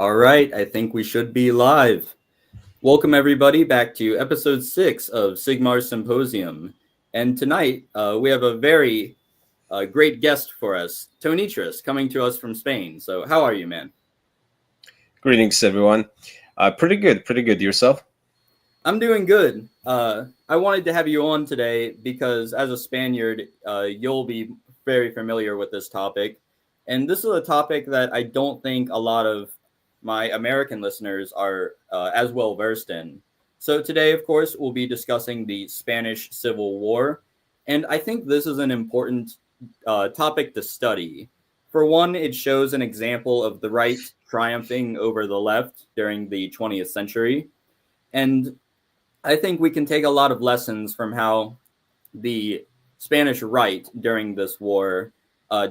All right, I think we should be live. Welcome, everybody, back to episode 6 of Sigmar Symposium. And tonight, we have a very great guest for us, Tonitrus, coming to us from Spain. So, how are you, man? Greetings, everyone. Pretty good, pretty good. Yourself? I'm doing good. I wanted to have you on today because, as a Spaniard, you'll be very familiar with this topic. And this is a topic that I don't think a lot of my American listeners are as well versed in. So, today, of course, we'll be discussing the Spanish Civil War. And I think this is an important topic to study. For one, it shows an example of the right triumphing over the left during the 20th century. And I think we can take a lot of lessons from how the Spanish right during this war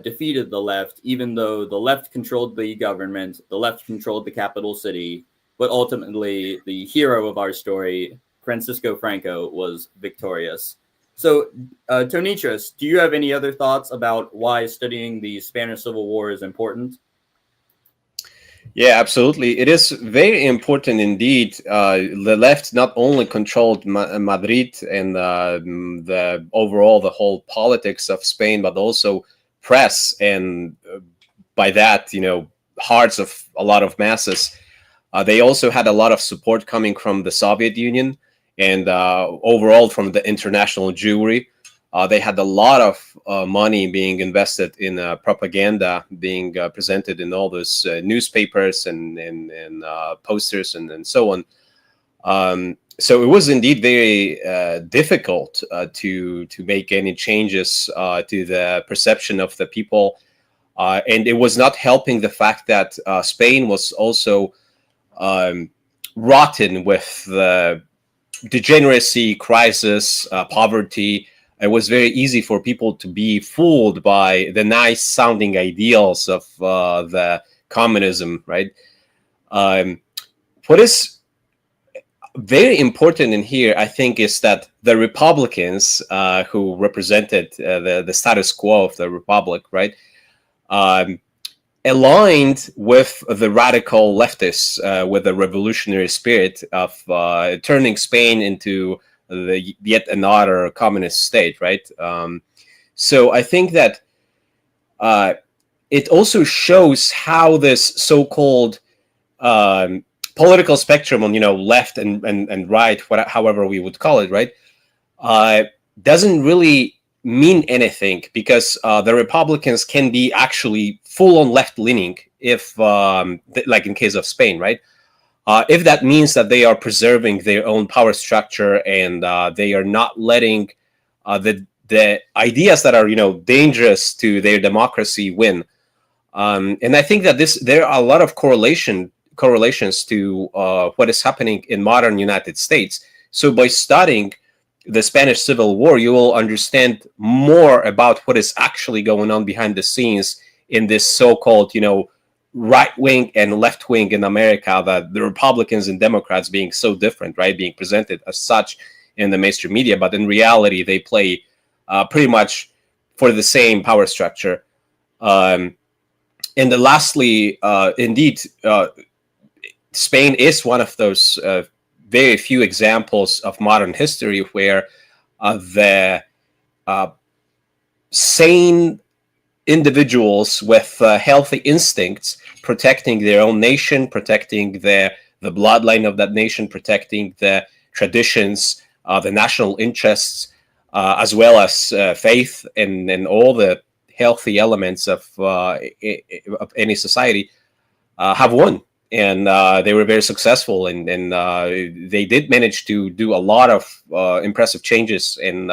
defeated the left, even though the left controlled the government, the left controlled the capital city, but ultimately the hero of our story, Francisco Franco, was victorious. So, Tonitrus, do you have any other thoughts about why studying the Spanish Civil War is important? Yeah, absolutely. It is very important indeed. The left not only controlled Madrid and the whole politics of Spain, but also press, and by that, hearts of a lot of masses. They also had a lot of support coming from the Soviet Union and overall from the international Jewry. They had a lot of money being invested in propaganda being presented in all those newspapers and posters and so on. So it was indeed very difficult to make any changes to the perception of the people. And it was not helping the fact that Spain was also rotten with the degeneracy, crisis, poverty. It was very easy for people to be fooled by the nice sounding ideals of the communism, right? What is very important in here, I think, is that the Republicans who represented the status quo of the Republic, right, aligned with the radical leftists, with the revolutionary spirit of turning Spain into the yet another communist state, right? So I think that it also shows how this so-called political spectrum on left and right, however we would call it, right, doesn't really mean anything, because the Republicans can be actually full-on left-leaning if, like in case of Spain, right? If that means that they are preserving their own power structure and they are not letting the ideas that are dangerous to their democracy win. And I think that there are a lot of correlations to what is happening in modern United States. So by studying the Spanish Civil War, you will understand more about what is actually going on behind the scenes in this so-called, right wing and left wing in America, that the Republicans and Democrats being so different, right, being presented as such in the mainstream media, but in reality they play pretty much for the same power structure. And then lastly, indeed, Spain is one of those very few examples of modern history where the sane individuals with healthy instincts protecting their own nation, protecting the bloodline of that nation, protecting the traditions, the national interests, as well as faith and all the healthy elements of any society, have won. And they were very successful, and they did manage to do a lot of impressive changes. And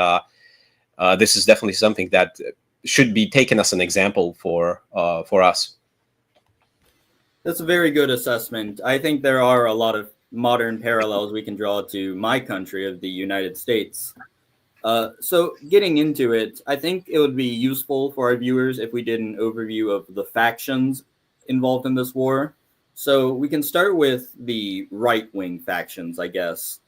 this is definitely something that should be taken as an example for us. That's a very good assessment. I think there are a lot of modern parallels we can draw to my country of the United States. So getting into it, I think it would be useful for our viewers if we did an overview of the factions involved in this war. So we can start with the right-wing factions, I guess.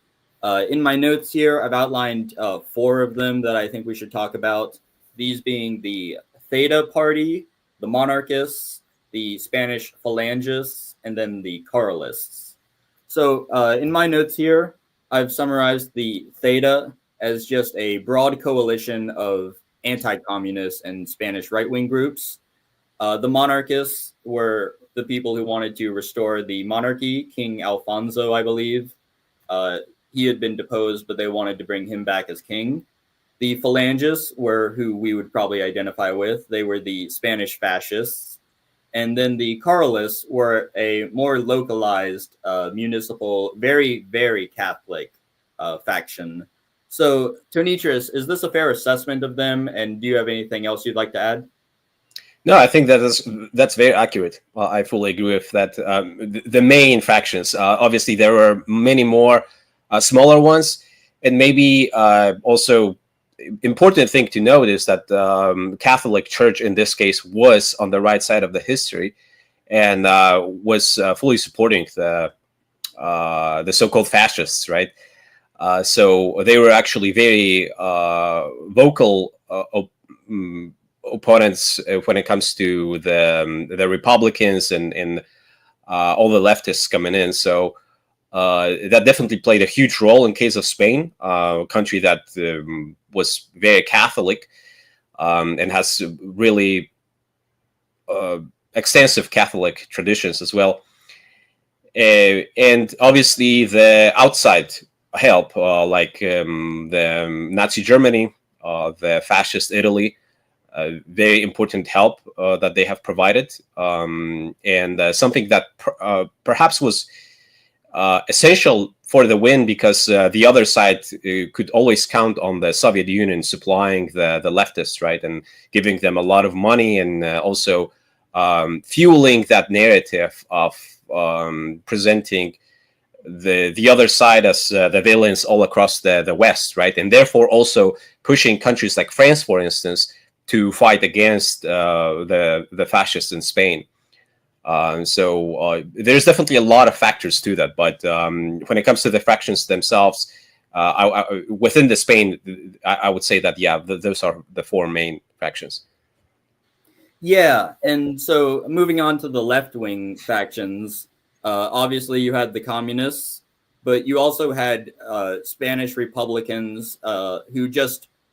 In my notes here, I've outlined 4 of them that I think we should talk about. These being the Theta Party, the Monarchists, the Spanish Phalangists, and then the Carlists. So in my notes here, I've summarized the Theta as just a broad coalition of anti-communist and Spanish right-wing groups. The monarchists were the people who wanted to restore the monarchy. King Alfonso, I believe. He had been deposed, but they wanted to bring him back as king. The Phalangists were who we would probably identify with. They were the Spanish fascists. And then the Carlists were a more localized, municipal, very, very Catholic faction. So, Tonitrus, is this a fair assessment of them? And do you have anything else you'd like to add? No, I think that's very accurate. I fully agree with that. The main factions, obviously, there were many more smaller ones, and maybe also important thing to note is that Catholic Church in this case was on the right side of the history, and was fully supporting the so-called fascists, right? So they were actually very vocal opponents when it comes to the Republicans and all the leftists coming in. So that definitely played a huge role in case of Spain, a country that was very Catholic and has really extensive Catholic traditions as well. And obviously the outside help, like the Nazi Germany, the fascist Italy, very important help that they have provided, and something that perhaps was essential for the win, because the other side could always count on the Soviet Union supplying the leftists, right, and giving them a lot of money, and also fueling that narrative of presenting the other side as the villains all across the West, right, and therefore also pushing countries like France, for instance, to fight against the fascists in Spain. So there's definitely a lot of factors to that. But when it comes to the factions themselves, within the Spain, I would say that, yeah, those are the four main factions. Yeah, and so moving on to the left-wing factions, obviously you had the communists, but you also had Spanish Republicans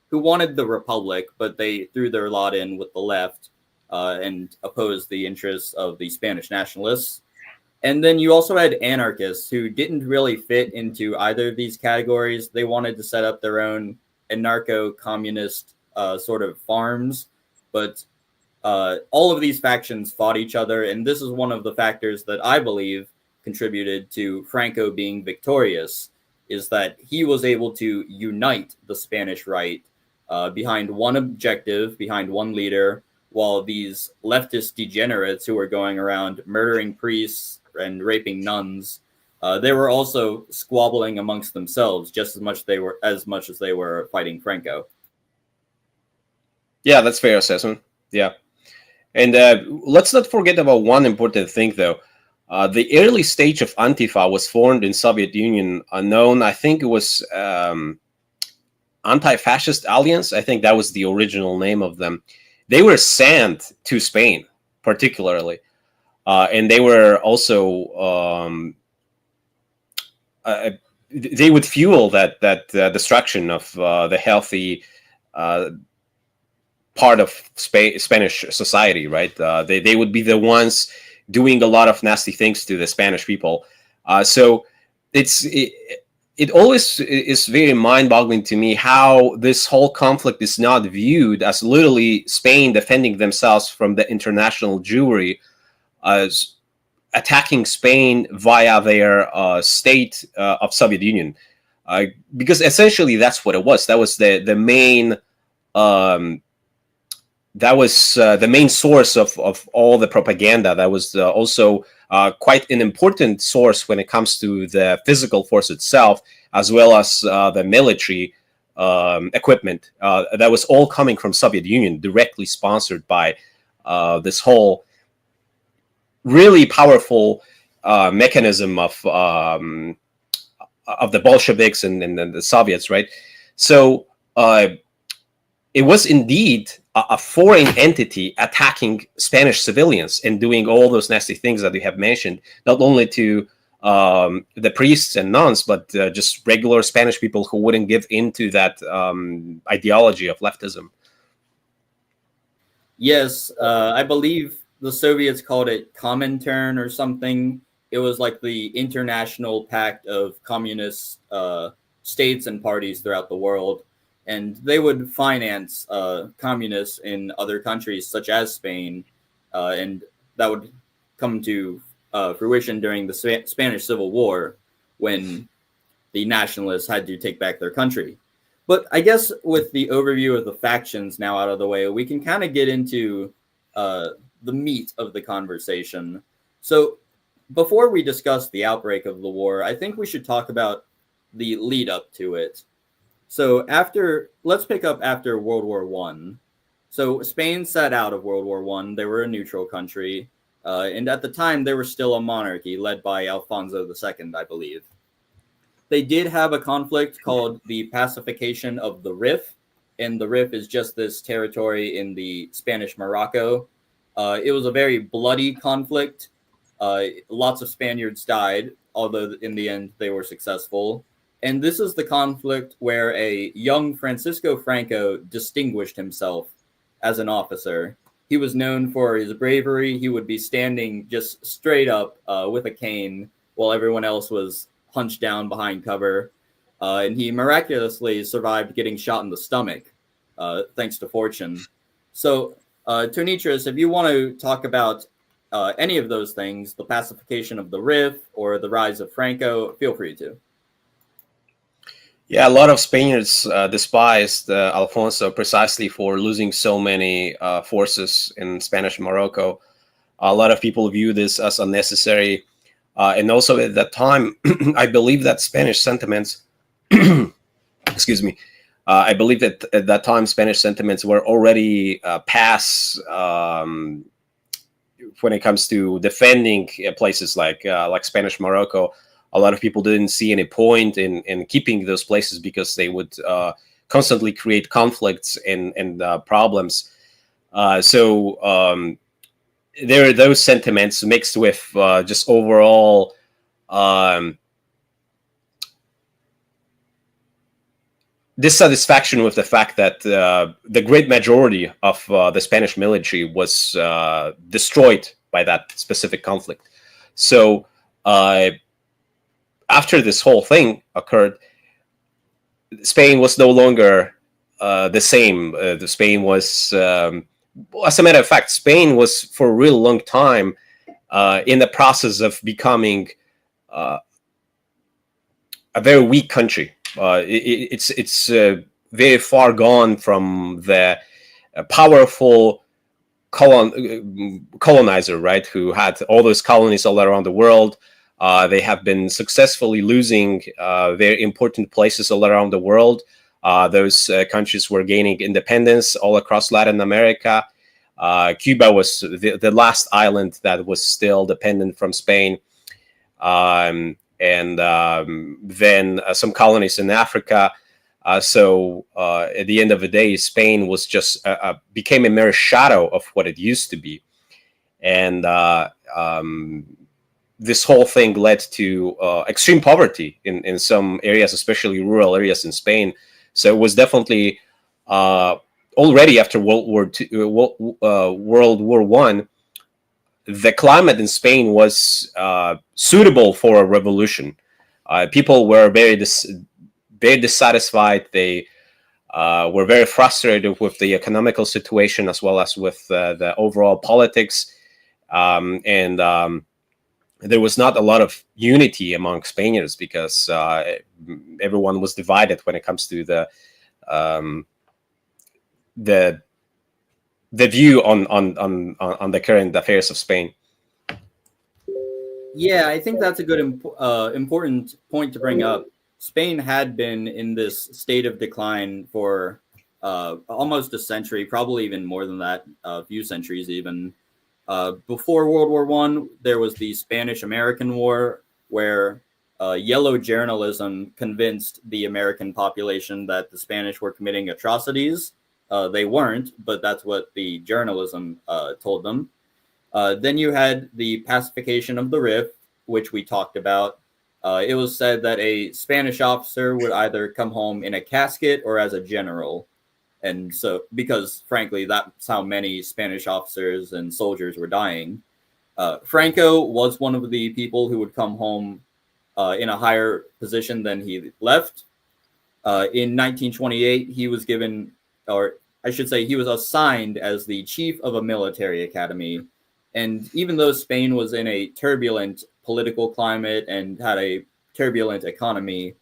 who wanted the republic, but they threw their lot in with the left and opposed the interests of the Spanish nationalists. And then you also had anarchists who didn't really fit into either of these categories. They wanted to set up their own anarcho-communist sort of farms, but all of these factions fought each other, and this is one of the factors that I believe contributed to Franco being victorious, is that he was able to unite the Spanish right behind one objective, behind one leader, while these leftist degenerates who were going around murdering priests and raping nuns, they were also squabbling amongst themselves just as much as they were fighting Franco. Yeah, that's fair assessment. Yeah. And let's not forget about one important thing, though. The early stage of Antifa was formed in Soviet Union, known, I think it was Anti-Fascist Alliance. I think that was the original name of them. They were sent to Spain, particularly. And they were also, they would fuel that destruction of the healthy part of Spanish society, right? They would be the ones doing a lot of nasty things to the Spanish people. So it always is very mind-boggling to me how this whole conflict is not viewed as literally Spain defending themselves from the international Jewry, as attacking Spain via their state of Soviet Union, because essentially that's what it was. That was the main. That was the main source of all the propaganda. That was also quite an important source when it comes to the physical force itself, as well as the military equipment. That was all coming from Soviet Union, directly sponsored by this whole really powerful mechanism of the Bolsheviks and the Soviets, right? So it was indeed a foreign entity attacking Spanish civilians and doing all those nasty things that we have mentioned, not only to the priests and nuns, but just regular Spanish people who wouldn't give into that ideology of leftism. Yes, I believe the Soviets called it Comintern or something. It was like the international pact of communist states and parties throughout the world, and they would finance communists in other countries such as Spain, and that would come to fruition during the Spanish Civil War when the nationalists had to take back their country. But I guess with the overview of the factions now out of the way, we can kind of get into the meat of the conversation. So before we discuss the outbreak of the war, I think we should talk about the lead up to it. So let's pick up after World War One. So Spain sat out of World War One. They were a neutral country, and at the time they were still a monarchy led by Alfonso II, I believe. They did have a conflict called the Pacification of the Rif, and the Rif is just this territory in the Spanish Morocco. It was a very bloody conflict. Lots of Spaniards died, although in the end they were successful. And this is the conflict where a young Francisco Franco distinguished himself as an officer. He was known for his bravery. He would be standing just straight up with a cane while everyone else was hunched down behind cover. And he miraculously survived getting shot in the stomach, thanks to fortune. So, Tonitrus, if you want to talk about any of those things, the pacification of the Rif or the rise of Franco, feel free to. Yeah, a lot of Spaniards despised Alfonso precisely for losing so many forces in Spanish Morocco. A lot of people view this as unnecessary. And also at that time, I believe that Spanish sentiments, excuse me, I believe that at that time Spanish sentiments were already past when it comes to defending places like Spanish Morocco. A lot of people didn't see any point in keeping those places because they would constantly create conflicts and problems. So there are those sentiments mixed with just overall dissatisfaction with the fact that the great majority of the Spanish military was destroyed by that specific conflict. So after this whole thing occurred, Spain was no longer the same. Spain was, as a matter of fact, Spain was for a real long time in the process of becoming a very weak country. It's very far gone from the powerful colonizer, right, who had all those colonies all around the world. They have been successfully losing very important places all around the world. Those countries were gaining independence all across Latin America. Cuba was the last island that was still dependent from Spain. And then some colonies in Africa. So at the end of the day, Spain was just became a mere shadow of what it used to be. And this whole thing led to extreme poverty in some areas, especially rural areas in Spain. So it was definitely already after World War One, the climate in Spain was suitable for a revolution. People were very dissatisfied. They were very frustrated with the economical situation as well as with the overall politics. And there was not a lot of unity among Spaniards because everyone was divided when it comes to the view on the current affairs of Spain. Yeah, I think that's a good important point to bring up. Spain had been in this state of decline for almost a century, probably even more than that, a few centuries even. Before World War One, there was the Spanish-American War, where yellow journalism convinced the American population that the Spanish were committing atrocities. they weren't, but that's what the journalism told them. Then you had the pacification of the Rif, which we talked about. It was said that a Spanish officer would either come home in a casket or as a general. And so, because frankly, that's how many Spanish officers and soldiers were dying. Franco was one of the people who would come home in a higher position than he left. In 1928, he was given, or I should say, he was assigned as the chief of a military academy. And even though Spain was in a turbulent political climate and had a turbulent economy,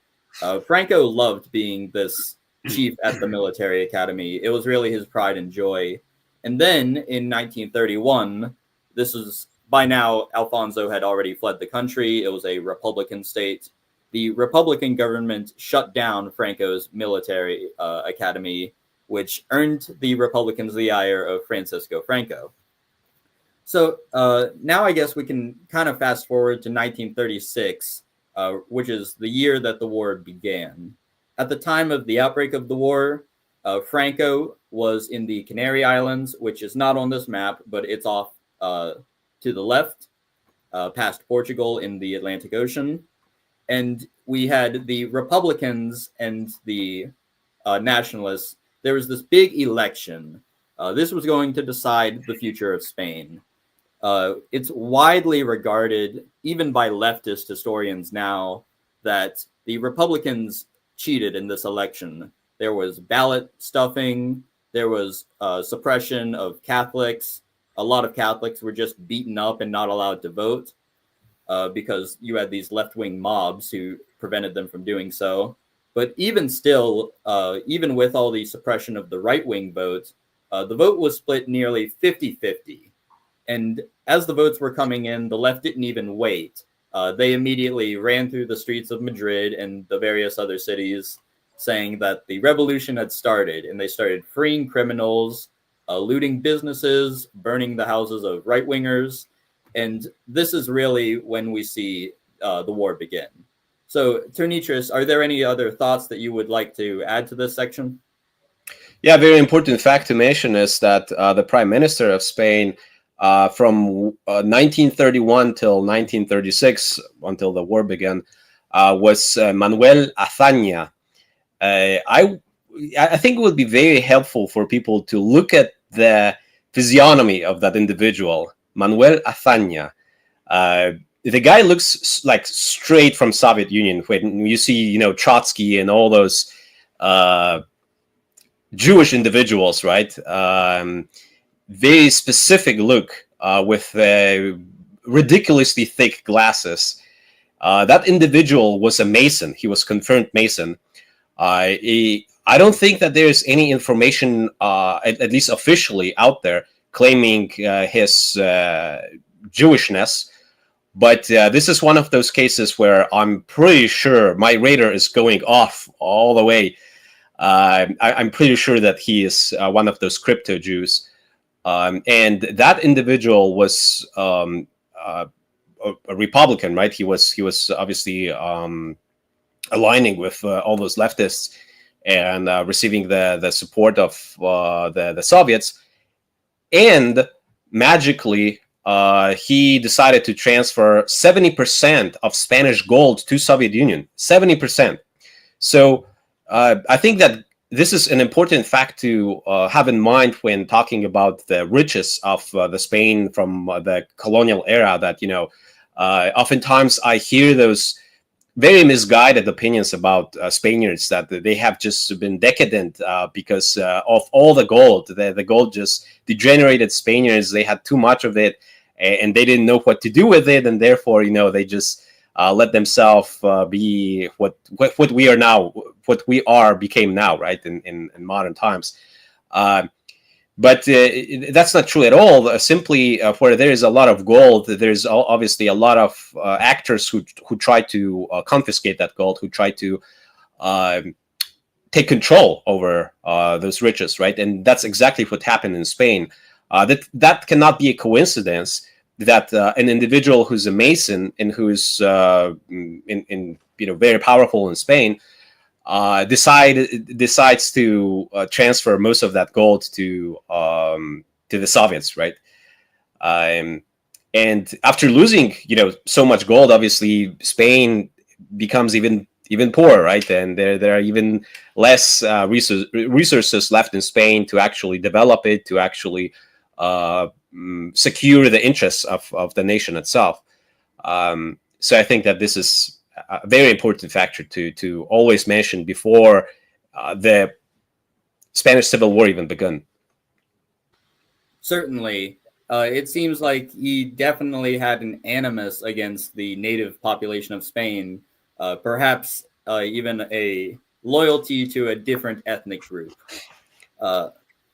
Franco loved being this chief at the military academy. It was really his pride and joy. And then in 1931, this was by now, Alfonso had already fled the country. It was a Republican state. The Republican government shut down Franco's military academy, which earned the Republicans the ire of Francisco Franco. So now I guess we can kind of fast forward to 1936, which is the year that the war began. At the time of the outbreak of the war, Franco was in the Canary Islands, which is not on this map, but it's off to the left, past Portugal in the Atlantic Ocean. And we had the Republicans and the nationalists. There was this big election. This was going to decide the future of Spain. It's widely regarded, even by leftist historians now, that the Republicans cheated in this election. There was ballot stuffing. There was suppression of Catholics. A lot of Catholics were just beaten up and not allowed to vote because you had these left-wing mobs who prevented them from doing so. But even still, even with all the suppression of the right-wing vote, the vote was split nearly 50-50. And as the votes were coming in, the left didn't even wait. They immediately ran through the streets of Madrid and the various other cities saying that the revolution had started, and they started freeing criminals, looting businesses, burning the houses of right-wingers. And this is really when we see the war begin. So, Tonitrus, are there any other thoughts that you would like to add to this section? Yeah, very important fact to mention is that the Prime Minister of Spain from 1931 till 1936, until the war began, was Manuel Azaña. I think it would be very helpful for people to look at the physiognomy of that individual, Manuel Azaña. The guy looks like straight from Soviet Union. When you see, Trotsky and all those Jewish individuals, right? Very specific look with ridiculously thick glasses. That individual was a Mason. He was confirmed Mason. I don't think that there's any information, at least officially, out there claiming his Jewishness. But this is one of those cases where I'm pretty sure my radar is going off all the way. I'm pretty sure that he is one of those crypto Jews. And that individual was a Republican, right? He was obviously aligning with all those leftists and receiving the support of the Soviets. And magically, he decided to transfer 70% of Spanish gold to Soviet Union. 70%. So I think that this is an important fact to have in mind when talking about the riches of the Spain from the colonial era. That oftentimes I hear those very misguided opinions about Spaniards, that they have just been decadent because of all the gold. The gold just degenerated Spaniards. They had too much of it, and they didn't know what to do with it, and therefore, they just let themselves be what we are now, what we became now, right, in modern times. But that's not true at all. Simply, where there is a lot of gold, there's obviously a lot of actors who try to confiscate that gold, who try to take control over those riches, right? And that's exactly what happened in Spain. That cannot be a coincidence that an individual who's a Mason and who's very powerful in Spain decides to transfer most of that gold to the Soviets, right? And after losing, so much gold, obviously Spain becomes even poorer, right? And there are even less resources left in Spain to actually develop it, to actually secure the interests of the nation itself. So I think that this is a very important factor to always mention before the Spanish Civil War even begun. Certainly. It seems like he definitely had an animus against the native population of Spain, perhaps even a loyalty to a different ethnic group.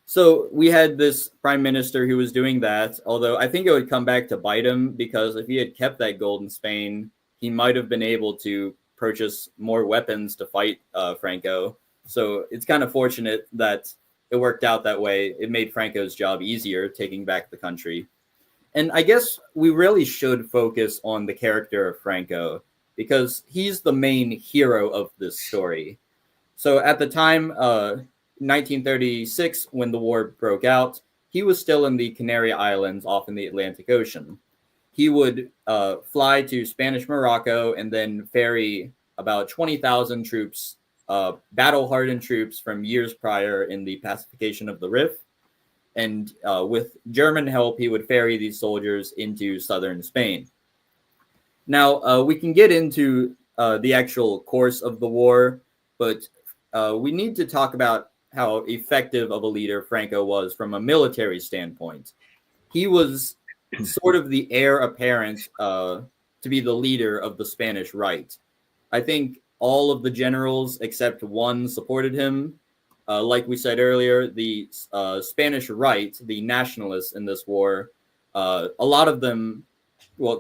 So we had this prime minister who was doing that, although I think it would come back to bite him, because if he had kept that gold in Spain, he might have been able to purchase more weapons to fight Franco. So it's kind of fortunate that it worked out that way. It made Franco's job easier, taking back the country. And I guess we really should focus on the character of Franco, because he's the main hero of this story. So at the time, 1936, when the war broke out, he was still in the Canary Islands off in the Atlantic Ocean. He would fly to Spanish Morocco and then ferry about 20,000 troops, battle-hardened troops from years prior in the pacification of the Rif. And with German help, he would ferry these soldiers into southern Spain. Now, we can get into the actual course of the war, but we need to talk about how effective of a leader Franco was from a military standpoint. He was sort of the heir apparent to be the leader of the Spanish right. I think all of the generals except one supported him. Like we said earlier, the Spanish right, the nationalists in this war, a lot of them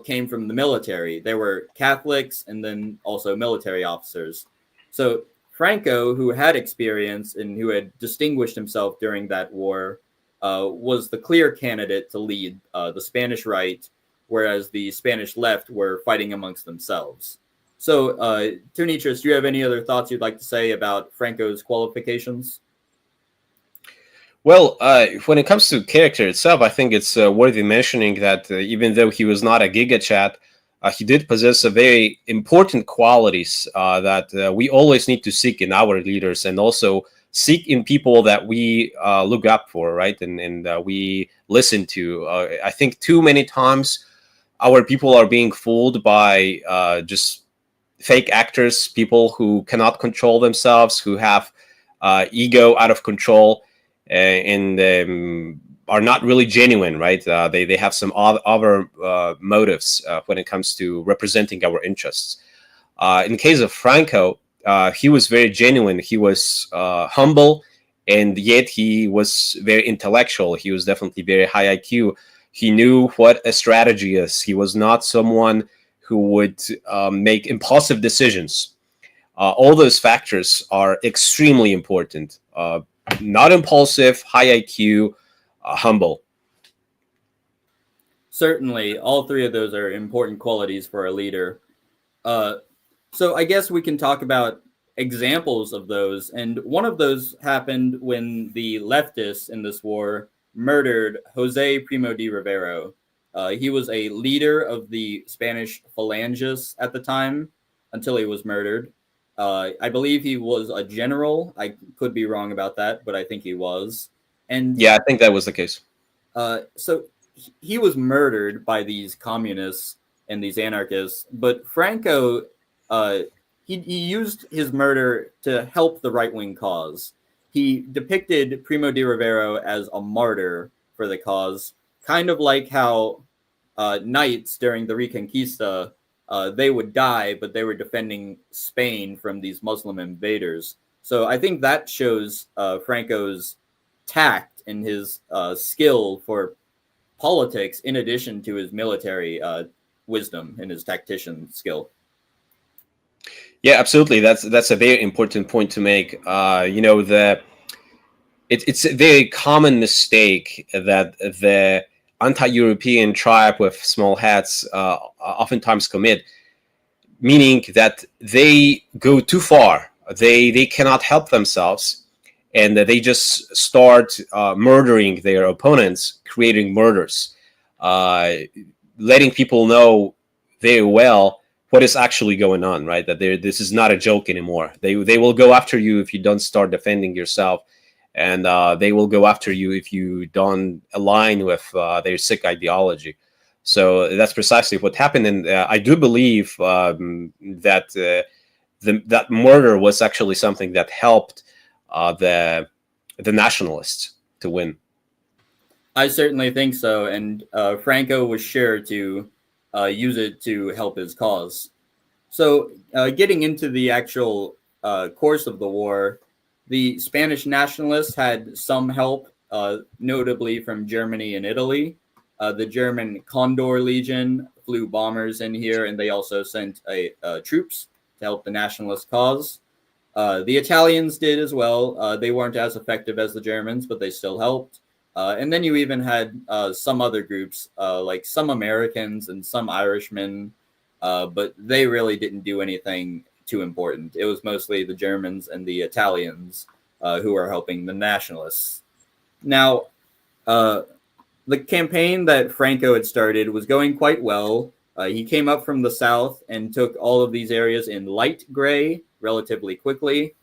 came from the military. They were Catholics and then also military officers. So Franco, who had experience and who had distinguished himself during that war, was the clear candidate to lead the Spanish right, whereas the Spanish left were fighting amongst themselves. So, Tonitrus, do you have any other thoughts you'd like to say about Franco's qualifications? Well, when it comes to character itself, I think it's worthy mentioning that even though he was not a gigachat, he did possess a very important qualities that we always need to seek in our leaders, and also seek in people that we look up for, right? And we listen to. I think too many times our people are being fooled by just fake actors, people who cannot control themselves, who have ego out of control, and are not really genuine, right? They have some other motives when it comes to representing our interests. In the case of Franco, he was very genuine. He was humble, and yet he was very intellectual. He was definitely very high IQ. He knew what a strategy is. He was not someone who would make impulsive decisions. All those factors are extremely important. Not impulsive, high IQ, humble. Certainly, all three of those are important qualities for a leader. So I guess we can talk about examples of those. And one of those happened when the leftists in this war murdered Jose Primo de Rivera. He was a leader of the Spanish Phalangists at the time until he was murdered. I believe he was a general. I could be wrong about that, but I think he was. And yeah, I think that was the case. So he was murdered by these communists and these anarchists, but Franco, he used his murder to help the right-wing cause. He depicted Primo de Rivera as a martyr for the cause, kind of like how knights during the Reconquista, they would die, but they were defending Spain from these Muslim invaders. So I think that shows Franco's tact and his skill for politics, in addition to his military wisdom and his tactician skill. Yeah, absolutely. That's a very important point to make. It's a very common mistake that the anti-European tribe with small hats oftentimes commit, meaning that they go too far. they cannot help themselves, and they just start murdering their opponents, creating murders, letting people know very well what is actually going on, right? That this is not a joke anymore. They will go after you if you don't start defending yourself, and they will go after you if you don't align with their sick ideology. So that's precisely what happened, and I do believe that that murder was actually something that helped the nationalists to win. I certainly think so, and Franco was sure to use it to help his cause. So, getting into the actual course of the war, the Spanish nationalists had some help, notably from Germany and Italy. The German Condor Legion flew bombers in here, and they also sent troops to help the nationalist cause. The Italians did as well. They weren't as effective as the Germans, but they still helped. And then you even had some other groups, like some Americans and some Irishmen, but they really didn't do anything too important. It was mostly the Germans and the Italians who were helping the nationalists. Now, the campaign that Franco had started was going quite well. He came up from the south and took all of these areas in light gray relatively quickly.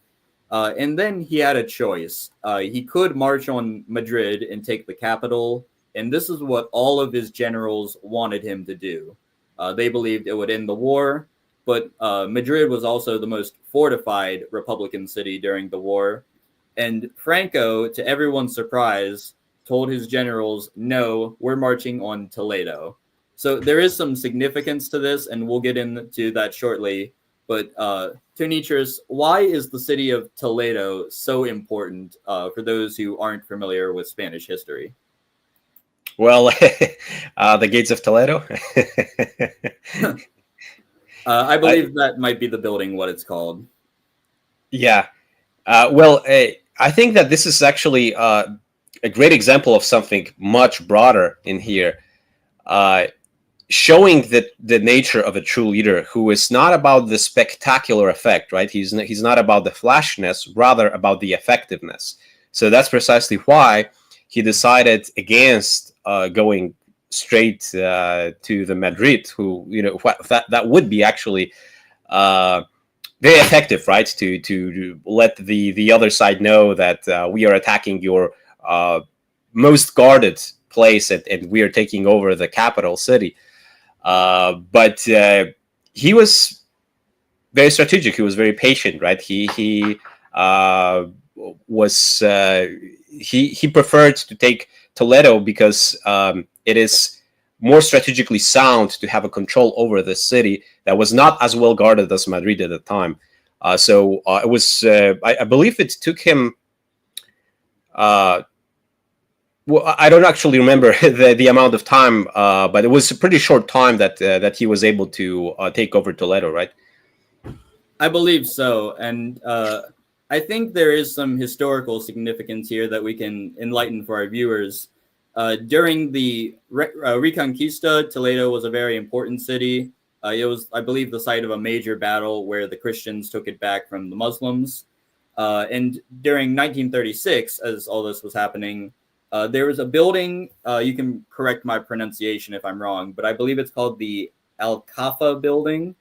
And then he had a choice. He could march on Madrid and take the capital, and this is what all of his generals wanted him to do. They believed it would end the war, but Madrid was also the most fortified Republican city during the war. And Franco, to everyone's surprise, told his generals, no, we're marching on Toledo. So there is some significance to this, and we'll get into that shortly. But Tonitrus, why is the city of Toledo so important for those who aren't familiar with Spanish history? Well, the gates of Toledo. I believe that might be the building, what it's called. Yeah. Well, I think that this is actually a great example of something much broader in here, showing the nature of a true leader who is not about the spectacular effect, right? He's not about the flashiness, rather about the effectiveness. So that's precisely why he decided against going straight to the Madrid, who that would be actually very effective, right? To let the other side know that we are attacking your most guarded place, and we are taking over the capital city. But he was very strategic. He was very patient, right? He was he preferred to take Toledo because it is more strategically sound to have a control over the city that was not as well guarded as Madrid at the time. So it was, I believe it took him. Well, I don't actually remember the amount of time, but it was a pretty short time that he was able to take over Toledo, right? I believe so. And I think there is some historical significance here that we can enlighten for our viewers. During the Reconquista, Toledo was a very important city. It was, I believe, the site of a major battle where the Christians took it back from the Muslims. And during 1936, as all this was happening, there was a building, you can correct my pronunciation if I'm wrong, but I believe it's called the Alcafa building.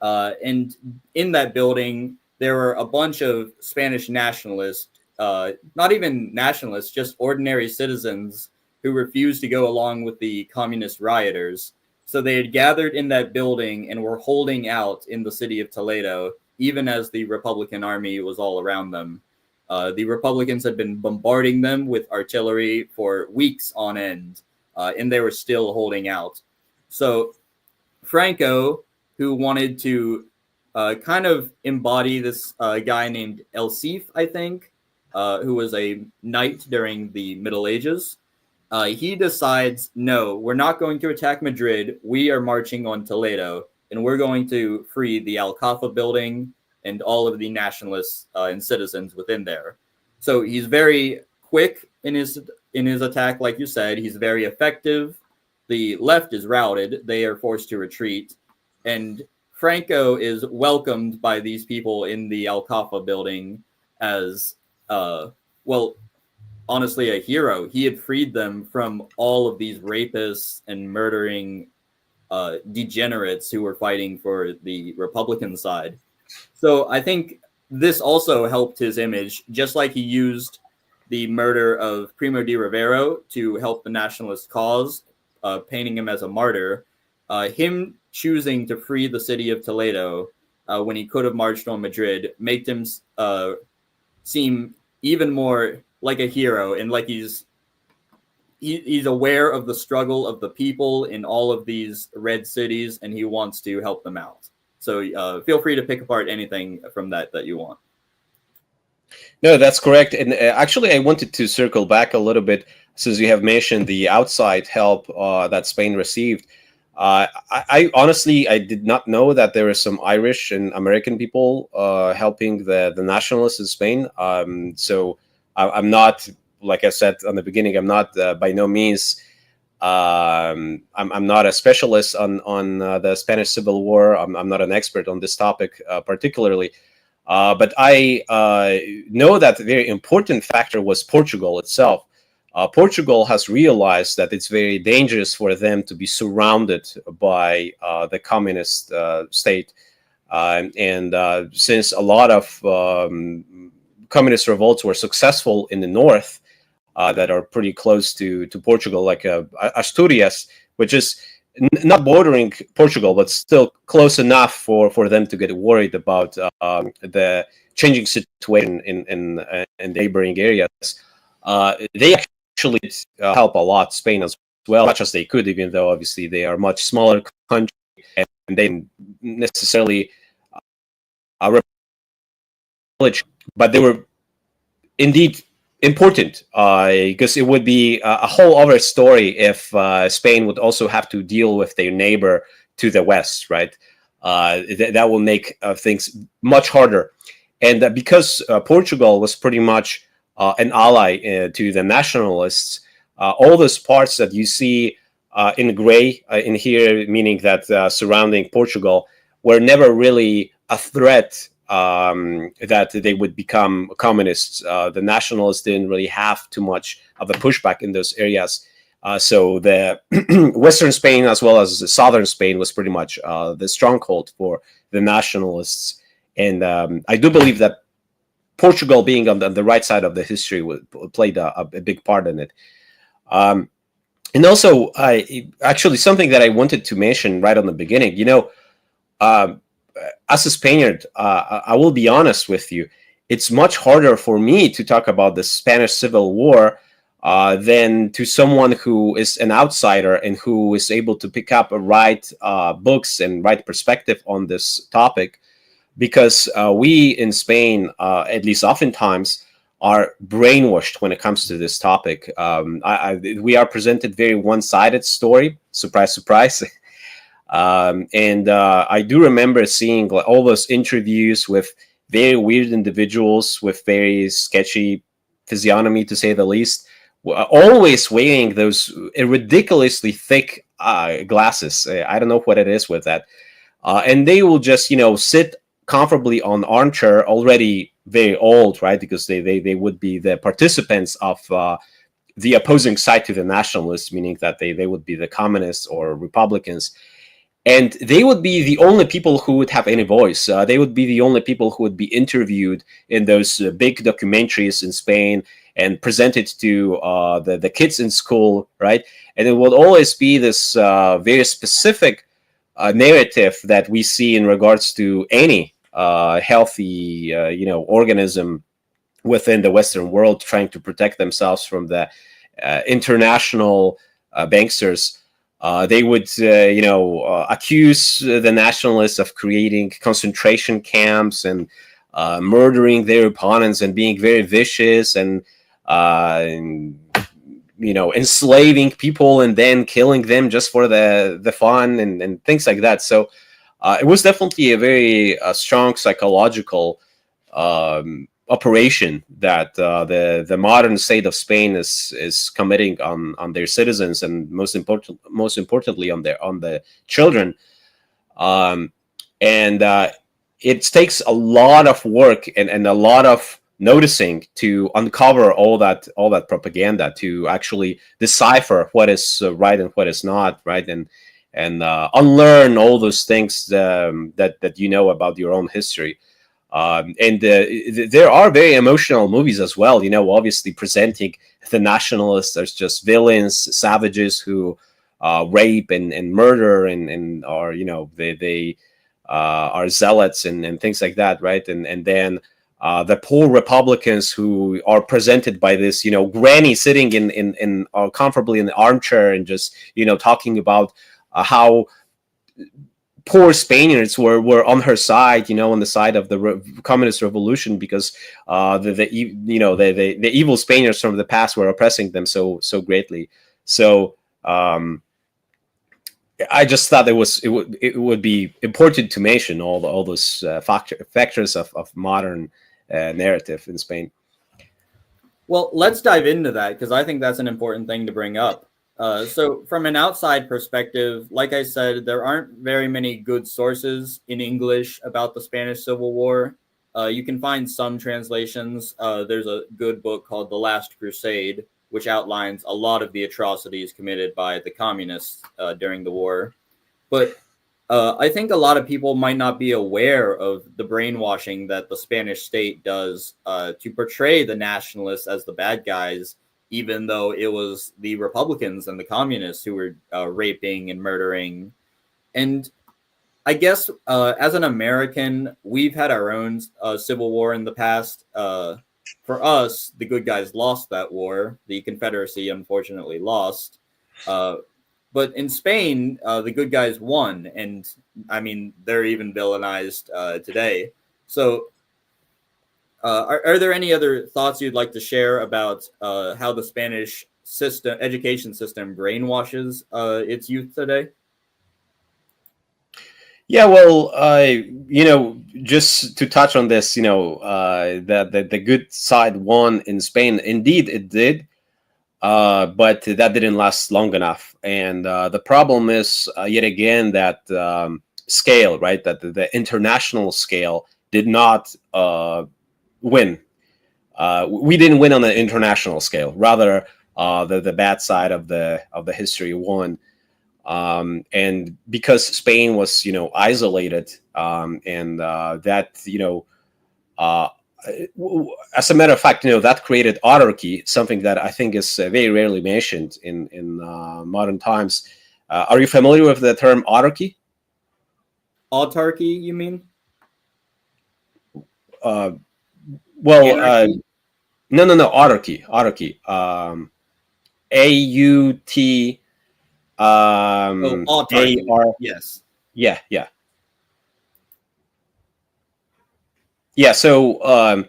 And in that building, there were a bunch of Spanish nationalists, not even nationalists, just ordinary citizens who refused to go along with the communist rioters. So they had gathered in that building and were holding out in the city of Toledo, even as the Republican army was all around them. The Republicans had been bombarding them with artillery for weeks on end, and they were still holding out. So Franco, who wanted to kind of embody this guy named El Cif, I think, who was a knight during the Middle Ages, he decides, no, we're not going to attack Madrid. We are marching on Toledo, and we're going to free the Alcafa building and all of the nationalists and citizens within there. So he's very quick in his attack, like you said. He's very effective. The left is routed. They are forced to retreat. And Franco is welcomed by these people in the Alcafa building as, well, honestly, a hero. He had freed them from all of these rapists and murdering degenerates who were fighting for the Republican side. So I think this also helped his image, just like he used the murder of Primo de Rivera to help the nationalist cause, painting him as a martyr. Him choosing to free the city of Toledo when he could have marched on Madrid made him seem even more like a hero, and like he's aware of the struggle of the people in all of these red cities, and he wants to help them out. So feel free to pick apart anything from that you want. No, that's correct. And actually, I wanted to circle back a little bit, since you have mentioned the outside help that Spain received. I honestly, I did not know that there were some Irish and American people helping the nationalists in Spain. So I'm not, like I said on the beginning, I'm not by no means, I'm not a specialist on the Spanish Civil War. I'm not an expert on this topic particularly. But I know that a very important factor was Portugal itself. Portugal has realized that it's very dangerous for them to be surrounded by the communist state. And since a lot of communist revolts were successful in the north, that are pretty close to Portugal, like Asturias, which is not bordering Portugal, but still close enough for them to get worried about the changing situation in neighboring areas. They actually help a lot Spain as well, much as they could, even though obviously they are a much smaller country and they didn't necessarily but they were indeed important, because it would be a whole other story if Spain would also have to deal with their neighbor to the west, right? That will make things much harder. And because Portugal was pretty much an ally to the nationalists, all those parts that you see in gray in here, meaning that surrounding Portugal, were never really a threat that they would become communists. The nationalists didn't really have too much of a pushback in those areas. So the Western Spain, as well as the Southern Spain, was pretty much the stronghold for the nationalists. And I do believe that Portugal, being on the right side of the history, played a big part in it. And also, actually, something that I wanted to mention right on the beginning, as a Spaniard, I will be honest with you, it's much harder for me to talk about the Spanish Civil War than to someone who is an outsider and who is able to pick up right books and right perspective on this topic. Because we in Spain, at least oftentimes, are brainwashed when it comes to this topic. We are presented very one-sided story. Surprise, surprise. And I do remember seeing all those interviews with very weird individuals with very sketchy physiognomy, to say the least, always wearing those ridiculously thick glasses. I don't know what it is with that. And they will just, sit comfortably on armchair, already very old, right? Because they would be the participants of the opposing side to the nationalists, meaning that they would be the communists or Republicans. And they would be the only people who would have any voice. They would be the only people who would be interviewed in those big documentaries in Spain and presented to the kids in school, right? And it would always be this very specific narrative that we see in regards to any healthy, organism within the Western world trying to protect themselves from the international banksters. They would, accuse the nationalists of creating concentration camps and murdering their opponents and being very vicious and enslaving people and then killing them just for the fun and things like that. So it was definitely a very strong psychological operation that the modern state of Spain is committing on their citizens, and most importantly on the children. and it takes a lot of work and a lot of noticing to uncover all that propaganda, to actually decipher what is right and what is not right, and unlearn all those things that you know about your own history. And there are very emotional movies as well, obviously presenting the nationalists as just villains, savages who rape and murder and are, they are zealots and things like that, right? And then the poor Republicans who are presented by this, granny sitting in comfortably in the armchair and just, talking about how poor Spaniards were on her side, on the side of the communist revolution, because the evil Spaniards from the past were oppressing them so greatly. So I just thought it would be important to mention all those factors of modern narrative in Spain. Well, let's dive into that, because I think that's an important thing to bring up. So from an outside perspective, like I said, there aren't very many good sources in English about the Spanish Civil War. You can find some translations. There's a good book called The Last Crusade, which outlines a lot of the atrocities committed by the communists during the war. But I think a lot of people might not be aware of the brainwashing that the Spanish state does to portray the nationalists as the bad guys, even though it was the Republicans and the communists who were raping and murdering. And I guess as an American, we've had our own civil war in the past. For us, the good guys lost that war. The Confederacy unfortunately lost. But in Spain, the good guys won. And I mean, they're even villainized today. So are there any other thoughts you'd like to share about how the Spanish education system brainwashes its youth today? Yeah, well, just to touch on this, that the good side won in Spain. Indeed, it did, but that didn't last long enough. And the problem is, yet again, that scale, right? That the international scale did not win. We didn't win on the international scale. Rather, the bad side of the history won. And because Spain was, isolated, and that, as a matter of fact, that created autarky, something that I think is very rarely mentioned in modern times. Are you familiar with the term autarky? Autarky, you mean? Well, no, autarky. AUT. Autarky. Yes. Yeah. So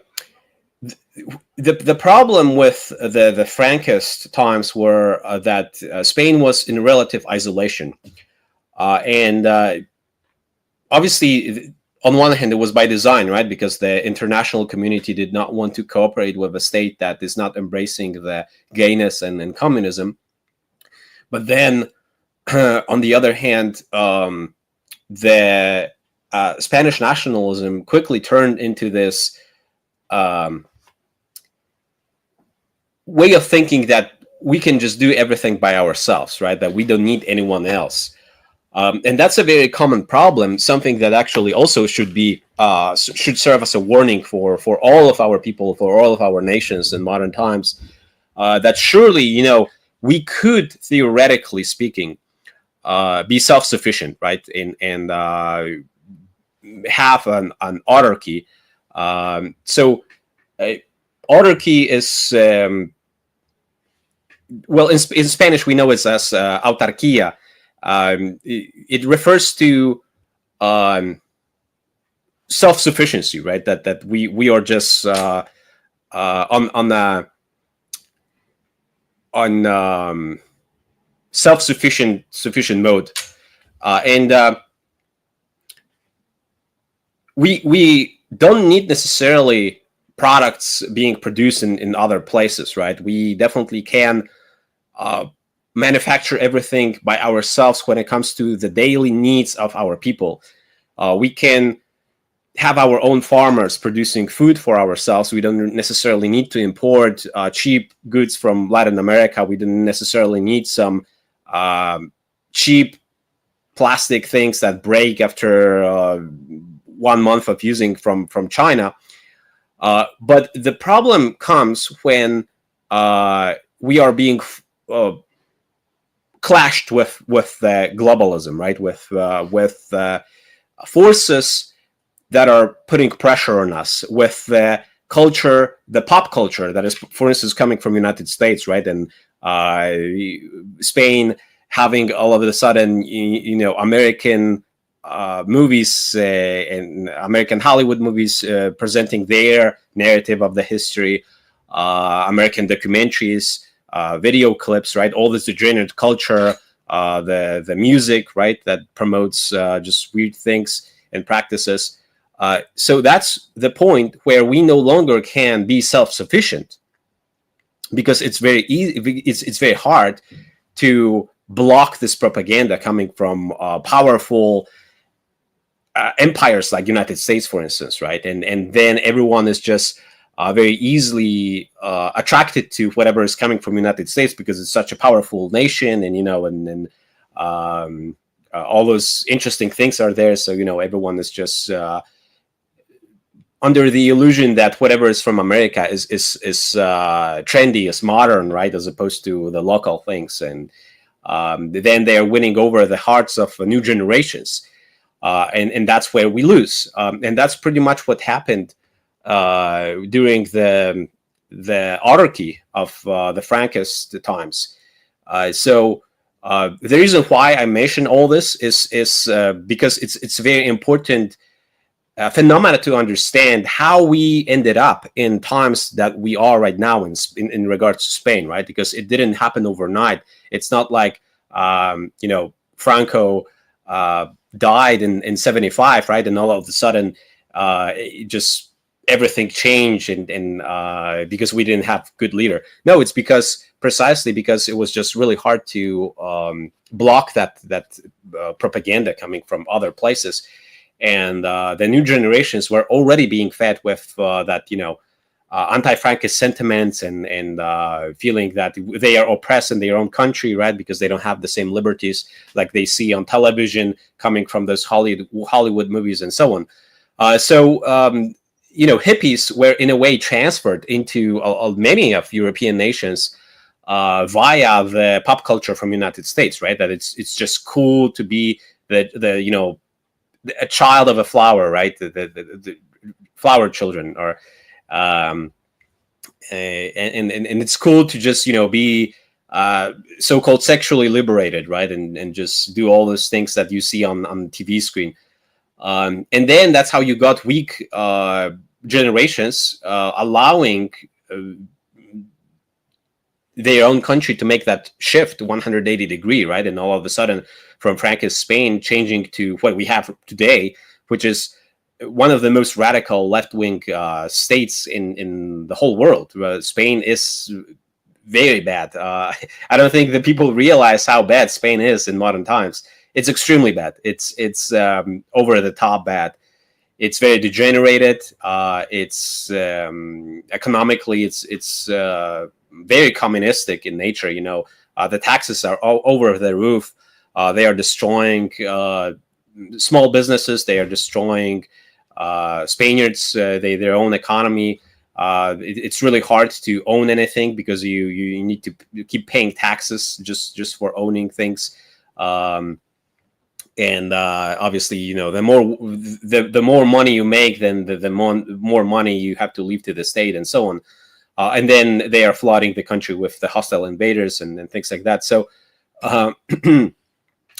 the problem with the Frankist times were that Spain was in relative isolation, and obviously, on one hand, it was by design, right? Because the international community did not want to cooperate with a state that is not embracing the gayness and communism. But then, on the other hand, the Spanish nationalism quickly turned into this way of thinking that we can just do everything by ourselves, right? That we don't need anyone else. And that's a very common problem, something that actually also should serve as a warning for all of our people, for all of our nations in modern times, that surely, we could, theoretically speaking, be self-sufficient, right? And have an autarky. So autarky is, well, in Spanish, we know it as autarquía. It refers to self-sufficiency, right? That we are just on self-sufficient mode, and we don't need necessarily products being produced in other places, right? We definitely can manufacture everything by ourselves when it comes to the daily needs of our people. We can have our own farmers producing food for ourselves. We don't necessarily need to import cheap goods from Latin America. We don't necessarily need some cheap plastic things that break after 1 month of using from China. But the problem comes when we are being clashed with globalism, right? With forces that are putting pressure on us, with the culture, the pop culture that is, for instance, coming from the United States, right? And Spain having all of a sudden, American movies and American Hollywood movies presenting their narrative of the history, American documentaries, video clips, right? All this degenerate culture, the music, right, that promotes just weird things and practices. So that's the point where we no longer can be self-sufficient, because it's very easy. It's very hard to block this propaganda coming from powerful empires like United States, for instance, right? And then everyone is just very easily attracted to whatever is coming from United States because it's such a powerful nation, and all those interesting things are there. So everyone is just under the illusion that whatever is from America is trendy, is modern, right, as opposed to the local things. And then they are winning over the hearts of new generations, and that's where we lose. And that's pretty much what happened during the autarky of the Franquist times. So the reason why I mention all this is because it's very important phenomena to understand how we ended up in times that we are right now in regards to Spain, right? Because it didn't happen overnight. It's not like Franco died in 75, right? And all of a sudden just everything changed and because we didn't have good leader. No, it's precisely because it was just really hard to block that propaganda coming from other places. And the new generations were already being fed with that, anti-Frankist sentiments and feeling that they are oppressed in their own country, right? Because they don't have the same liberties like they see on television coming from those Hollywood movies and so on. So hippies were in a way transferred into many of European nations via the pop culture from United States, right? That it's just cool to be a child of a flower, right? The flower children, or and it's cool to just be so-called sexually liberated, right? And just do all those things that you see on TV screen. And then that's how you got weak generations allowing their own country to make that shift 180 degree, right? And all of a sudden, from Franquist Spain changing to what we have today, which is one of the most radical left-wing states in the whole world. Spain is very bad. I don't think that people realize how bad Spain is in modern times. It's extremely bad. It's over the top bad. It's very degenerated. It's economically, it's very communistic in nature. The taxes are all over the roof. They are destroying small businesses. They are destroying Spaniards, their own economy. It's really hard to own anything because you need to keep paying taxes just for owning things. And obviously, the more money you make, then the more money you have to leave to the state and so on. And then they are flooding the country with the hostile invaders and things like that. So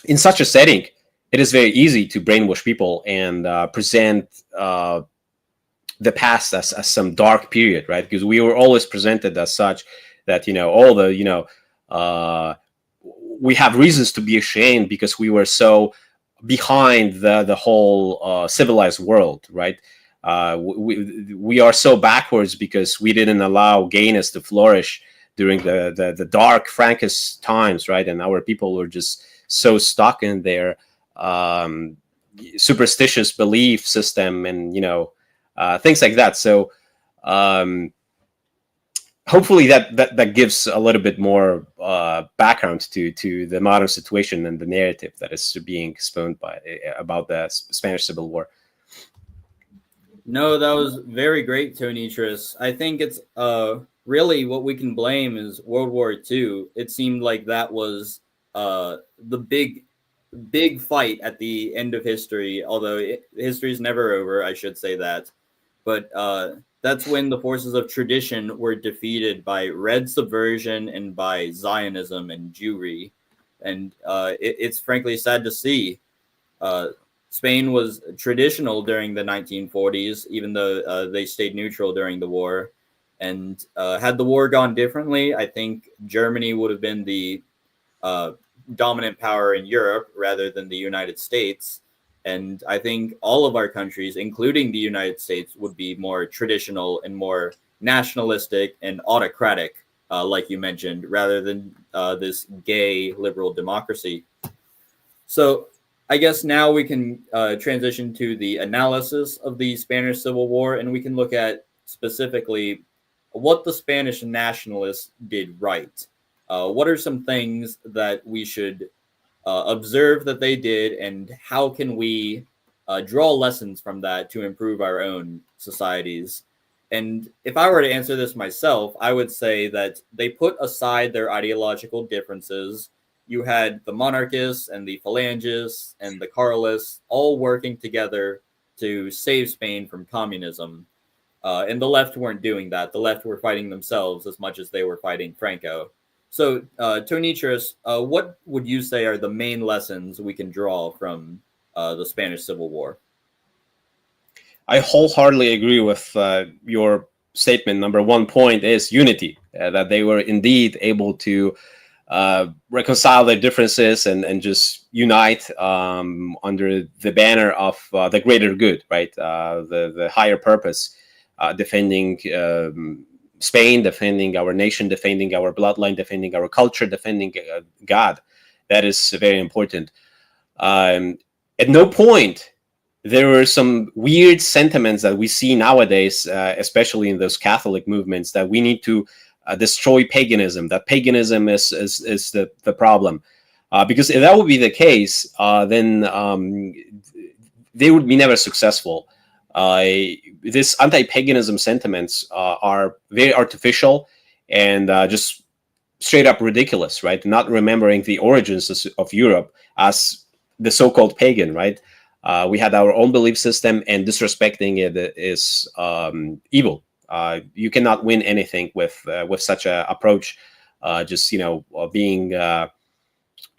in such a setting, it is very easy to brainwash people and present the past as some dark period, right? Because we were always presented as such that, all the, we have reasons to be ashamed because we were so behind the whole civilized world, right? We are so backwards because we didn't allow gayness to flourish during the dark Franquist times, right? And our people were just so stuck in their superstitious belief system, and things like that. So hopefully that gives a little bit more background to the modern situation and the narrative that is being expounded about the Spanish Civil War. No, that was very great, Tonitrus. I think it's really what we can blame is World War II. It seemed like that was the big fight at the end of history. Although history is never over, I should say that. But that's when the forces of tradition were defeated by red subversion and by Zionism and Jewry, and it's frankly sad to see. Uh, Spain was traditional during the 1940s, even though they stayed neutral during the war. And had the war gone differently, I think Germany would have been the uh, dominant power in Europe rather than the United States. And I think all of our countries, including the United States, would be more traditional and more nationalistic and autocratic, like you mentioned, rather than this gay liberal democracy. So I guess now we can transition to the analysis of the Spanish Civil War, and we can look at specifically what the Spanish nationalists did right. What are some things that we should observe that they did, and how can we draw lessons from that to improve our own societies? And if I were to answer this myself, I would say that they put aside their ideological differences. You had the monarchists and the phalangists and the Carlists all working together to save Spain from communism. And the left weren't doing that. The left were fighting themselves as much as they were fighting Franco. So, Tonitrus, what would you say are the main lessons we can draw from the Spanish Civil War? I wholeheartedly agree with your statement. Number one point is unity, that they were indeed able to reconcile their differences and just unite under the banner of the greater good, right? The higher purpose, defending Spain, defending our nation, defending our bloodline, defending our culture, defending God. That is very important. At no point there were some weird sentiments that we see nowadays, especially in those Catholic movements, that we need to destroy paganism, that paganism is the problem. Because if that would be the case, then they would be never successful. This anti-paganism sentiments are very artificial and just straight up ridiculous, right? Not remembering the origins of Europe as the so-called pagan, right? We had our own belief system, and disrespecting it is evil. You cannot win anything with such an approach. Just being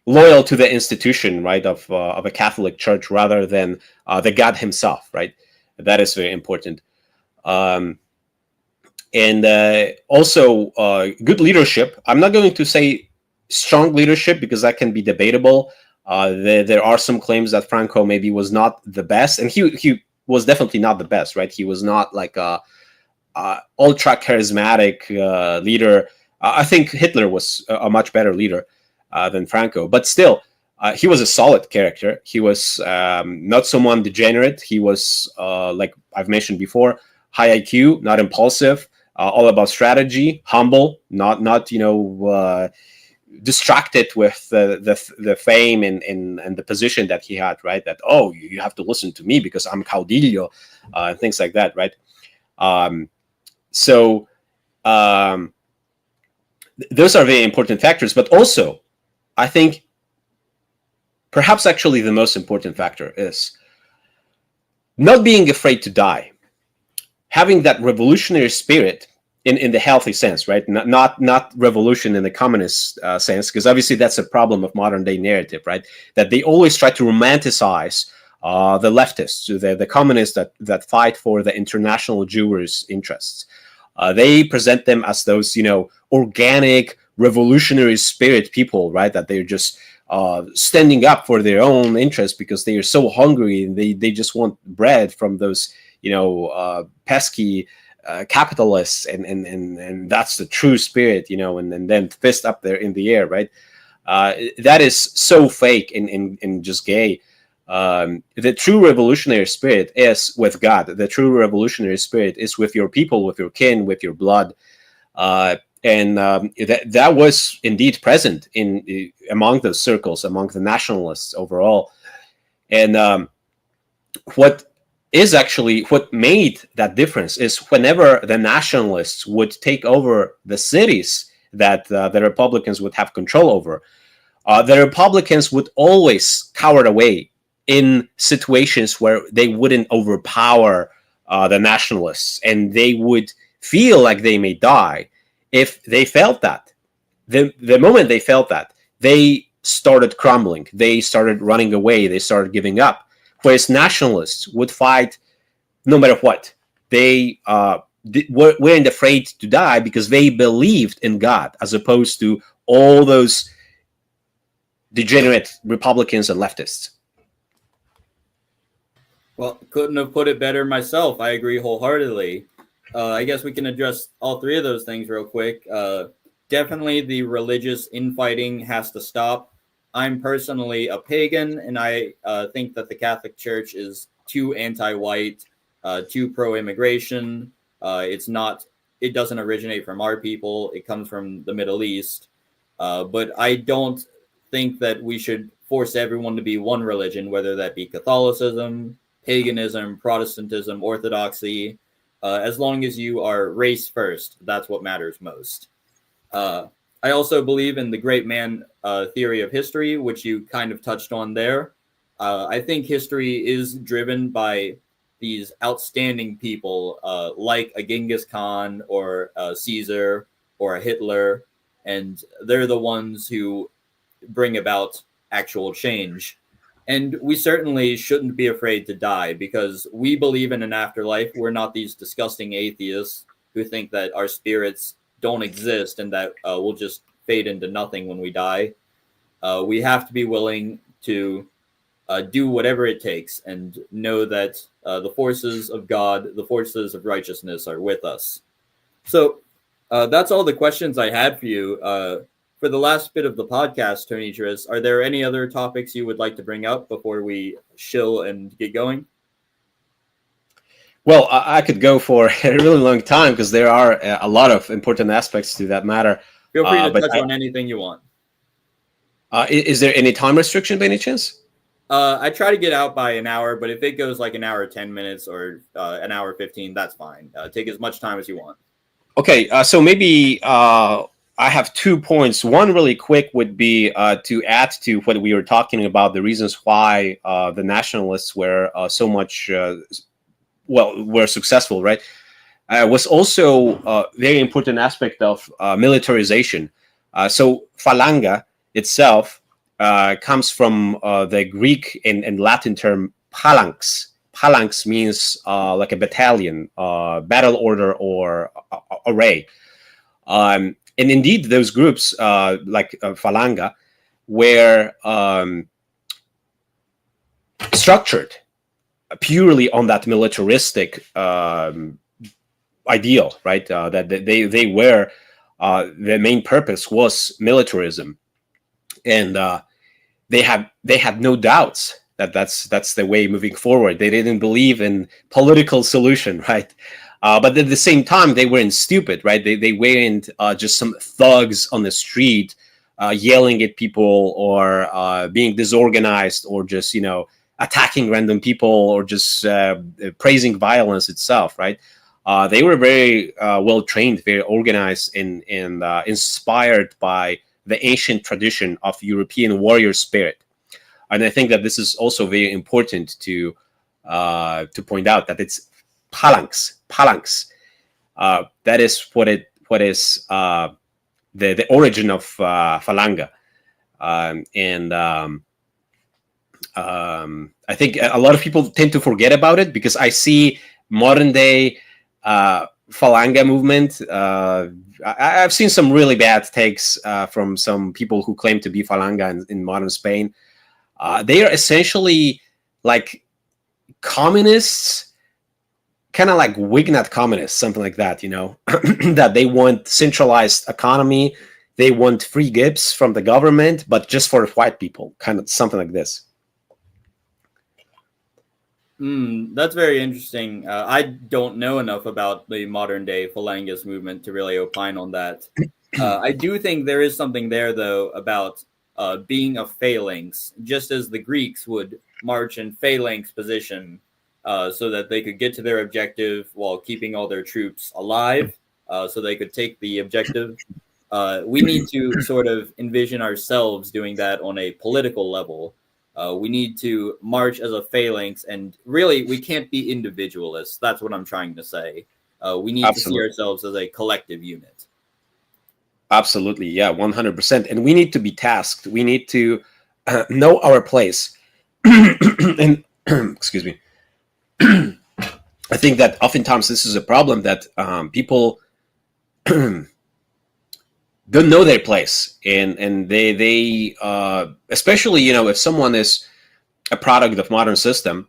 loyal to the institution, right, of a Catholic Church rather than the God Himself, right? That is very important. And also good leadership. I'm not going to say strong leadership because that can be debatable. There are some claims that Franco maybe was not the best, and he was definitely not the best, right? He was not like a ultra charismatic leader. I think Hitler was a much better leader than Franco, but still, he was a solid character. He was not someone degenerate. He was, like I've mentioned before, high IQ, not impulsive, all about strategy, humble, not distracted with the fame and the position that he had, right? That, oh, you have to listen to me because I'm caudillo, and things like that, right? So those are very important factors. But also, I think perhaps actually the most important factor is not being afraid to die, having that revolutionary spirit in the healthy sense, right? Not revolution in the communist sense, because obviously that's a problem of modern day narrative, right? That they always try to romanticize the leftists, the communists that fight for the international Jewish interests. They present them as those, organic revolutionary spirit people, right? That they're just standing up for their own interests because they are so hungry and they just want bread from those, pesky capitalists, and that's the true spirit, and then fist up there in the air, right? That is so fake and just gay. The true revolutionary spirit is with God. The true revolutionary spirit is with your people, with your kin, with your blood. That was indeed present in among those circles, among the nationalists overall. And what made that difference is whenever the nationalists would take over the cities that the Republicans would have control over, the Republicans would always cower away in situations where they wouldn't overpower the nationalists, and they would feel like they may die if they felt that. The moment they felt that, they started crumbling. They started running away. They started giving up. Whereas nationalists would fight no matter what. They weren't afraid to die because they believed in God, as opposed to all those degenerate Republicans and leftists. Well, couldn't have put it better myself. I agree wholeheartedly. I guess we can address all three of those things real quick. Definitely the religious infighting has to stop. I'm personally a pagan, and I think that the Catholic Church is too anti-white, too pro-immigration. It doesn't originate from our people. It comes from the Middle East. But I don't think that we should force everyone to be one religion, whether that be Catholicism, paganism, Protestantism, Orthodoxy. As long as you are race first, that's what matters most. I also believe in the great man theory of history, which you kind of touched on there. I think history is driven by these outstanding people like a Genghis Khan or a Caesar or a Hitler, and they're the ones who bring about actual change. And we certainly shouldn't be afraid to die because we believe in an afterlife. We're not these disgusting atheists who think that our spirits don't exist and that we'll just fade into nothing when we die. We have to be willing to do whatever it takes and know that the forces of God, the forces of righteousness are with us. So that's all the questions I had for you. For the last bit of the podcast, Tonitrus, are there any other topics you would like to bring up before we shill and get going? Well, I could go for a really long time because there are a lot of important aspects to that matter. Feel free to touch on anything you want. Is there any time restriction by any chance? I try to get out by an hour, but if it goes like an hour, 10 minutes or an hour, 15, that's fine. Take as much time as you want. Okay, so maybe I have 2 points. One really quick would be to add to what we were talking about, the reasons why the nationalists were so much, were successful, right? Was also a very important aspect of militarization. So Falanga itself comes from the Greek and Latin term phalanx. Phalanx means like a battalion, battle order, or array. And indeed, those groups, like Falanga, were structured purely on that militaristic ideal, right? That they were, their main purpose was militarism, and they had no doubts that that's the way moving forward. They didn't believe in political solution, right? But at the same time, they weren't stupid, right? They weren't just some thugs on the street yelling at people or being disorganized or just, attacking random people or just praising violence itself, right? They were very well trained, very organized, and inspired by the ancient tradition of European warrior spirit. And I think that this is also very important to point out, that it's phalanx. That is what is the origin of Falanga, I think a lot of people tend to forget about it because I see modern day Falanga movement. I've seen some really bad takes from some people who claim to be Falanga in modern Spain. They are essentially like communists, kind of like Wignat communists, something like that, that they want centralized economy. They want free gifts from the government, but just for white people, kind of something like this. That's very interesting. I don't know enough about the modern day Phalangist movement to really opine on that. I do think there is something there, though, about being a phalanx, just as the Greeks would march in phalanx position so that they could get to their objective while keeping all their troops alive so they could take the objective. We need to sort of envision ourselves doing that on a political level. We need to march as a phalanx, and really, we can't be individualists. That's what I'm trying to say. We need to see Absolutely. ourselves as a collective unit. Absolutely. Yeah, 100%. And we need to be tasked. We need to know our place. And excuse me. I think that oftentimes this is a problem that people don't know their place, and they especially, you know, if someone is a product of modern system,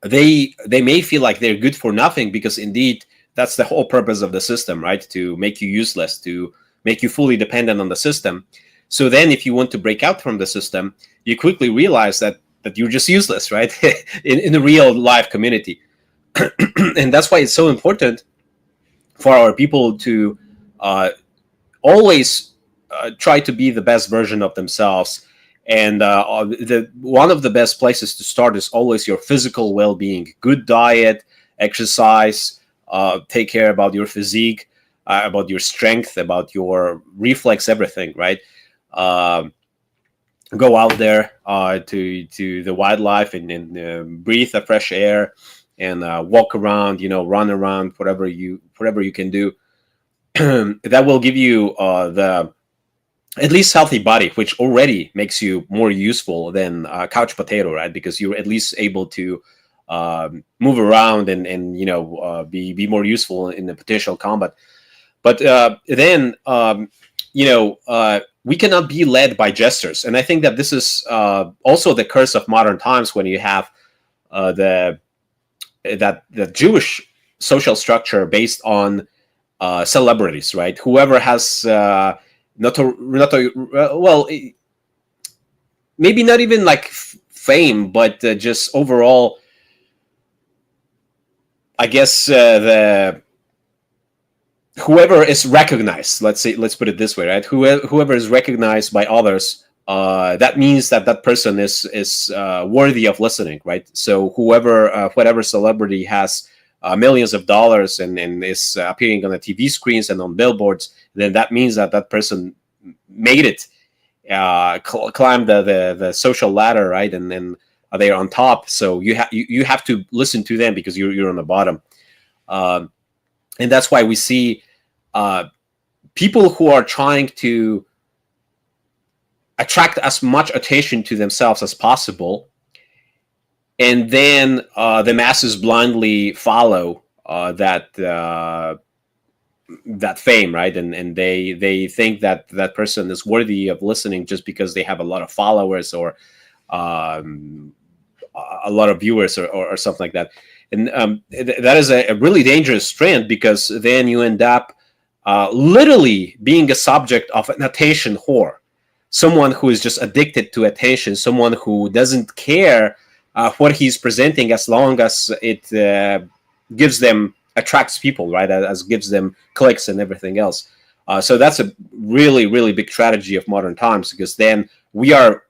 they may feel like they're good for nothing, because indeed that's the whole purpose of the system, right? To make you useless, to make you fully dependent on the system. So then if you want to break out from the system, you quickly realize that you're just useless, right? in a real life community. And that's why it's so important for our people to always try to be the best version of themselves. And one of the best places to start is always your physical well-being. Good diet, exercise, take care about your physique, about your strength, about your reflex, everything, right? Go out there to the wildlife and breathe the fresh air, and walk around, you know, run around, whatever you can do. That will give you the at least healthy body, which already makes you more useful than a couch potato, right? Because you're at least able to move around and you know, be more useful in the potential combat. But then you know, we cannot be led by gestures, and I think that this is also the curse of modern times, when you have the Jewish social structure based on celebrities, right? Whoever has well, maybe not even like fame, but just overall, I guess the whoever is recognized, let's put it this way, right? Whoever is recognized by others, that means that person is worthy of listening, right? So whoever, whatever celebrity has millions of dollars and is appearing on the TV screens and on billboards, then that means that person made it, climbed the social ladder, right? And then they're on top. So you have to listen to them, because you're on the bottom. And that's why we see people who are trying to attract as much attention to themselves as possible, and then the masses blindly follow that fame, right? And they think that person is worthy of listening just because they have a lot of followers, or a lot of viewers, or something like that. And that is a really dangerous trend, because then you end up literally being a subject of an attention whore, someone who is just addicted to attention, someone who doesn't care what he's presenting, as long as it gives them, attracts people, right? As gives them clicks and everything else. So that's a really, really big tragedy of modern times, because then we are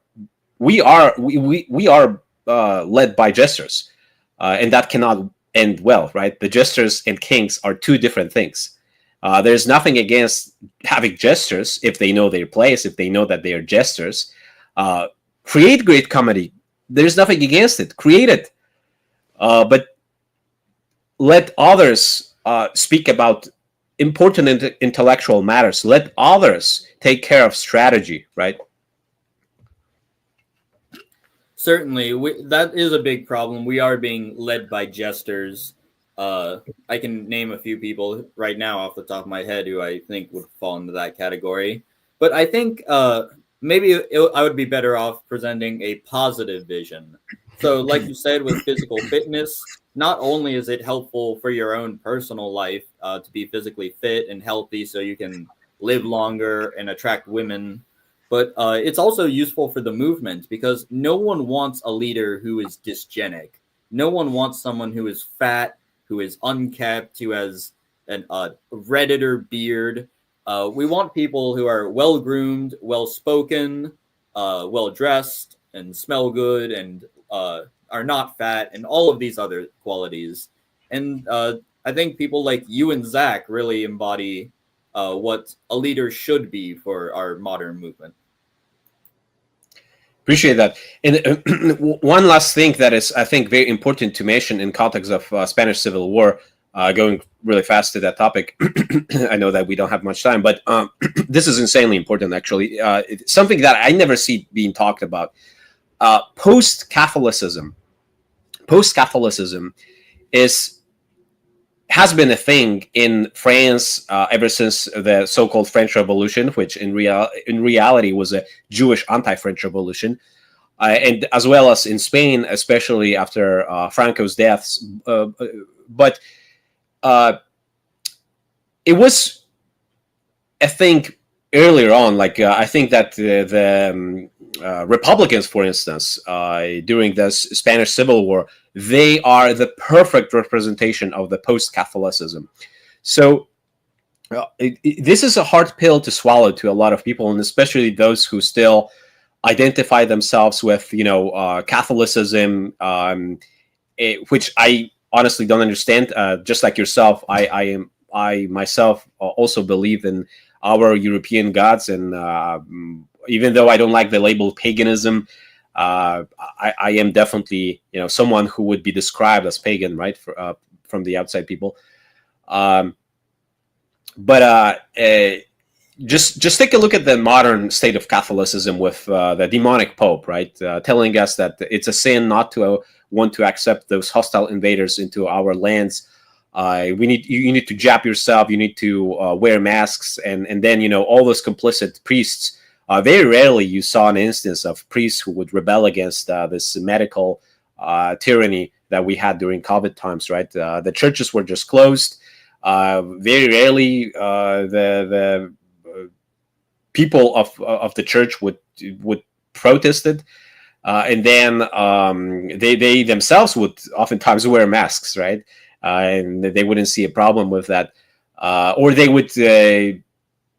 led by gestures, and that cannot end well, right? The gestures and kings are two different things. There's nothing against having gestures if they know their place, if they know that they are gestures. Create great comedy. There's nothing against it. Create it. But let others speak about important intellectual matters. Let others take care of strategy, right? Certainly, that is a big problem. We are being led by jesters. I can name a few people right now off the top of my head who I think would fall into that category. But I think maybe I would be better off presenting a positive vision. So, like you said, with physical fitness, not only is it helpful for your own personal life to be physically fit and healthy so you can live longer and attract women, but it's also useful for the movement, because no one wants a leader who is dysgenic. No one wants someone who is fat, who is unkept, who has an redditor beard. We want people who are well groomed, well spoken, well dressed, and smell good, and are not fat, and all of these other qualities. And I think people like you and Zach really embody what a leader should be for our modern movement. Appreciate that. And one last thing that is, I think, very important to mention in context of Spanish Civil War, going really fast to that topic. I know that we don't have much time, but this is insanely important, actually. It's something that I never see being talked about. Post-Catholicism has been a thing in France ever since the so-called French Revolution, which in reality was a Jewish anti-French revolution, and as well as in Spain, especially after Franco's deaths. But it was a thing earlier on. Like I think that the Republicans, for instance, during the Spanish Civil War, they are the perfect representation of the post-Catholicism. So this is a hard pill to swallow to a lot of people, and especially those who still identify themselves with, Catholicism, which I honestly don't understand. Just like yourself, I myself also believe in our European gods, and even though I don't like the label paganism, I am definitely someone who would be described as pagan, right, from the outside people. But just take a look at the modern state of Catholicism with the demonic Pope, right, telling us that it's a sin not to want to accept those hostile invaders into our lands. You need to jab yourself. You need to wear masks, and then all those complicit priests. Very rarely you saw an instance of priests who would rebel against this medical tyranny that we had during COVID times, right? The churches were just closed. Very rarely the people of the church would protested, and then they themselves would oftentimes wear masks, right? And they wouldn't see a problem with that, or they would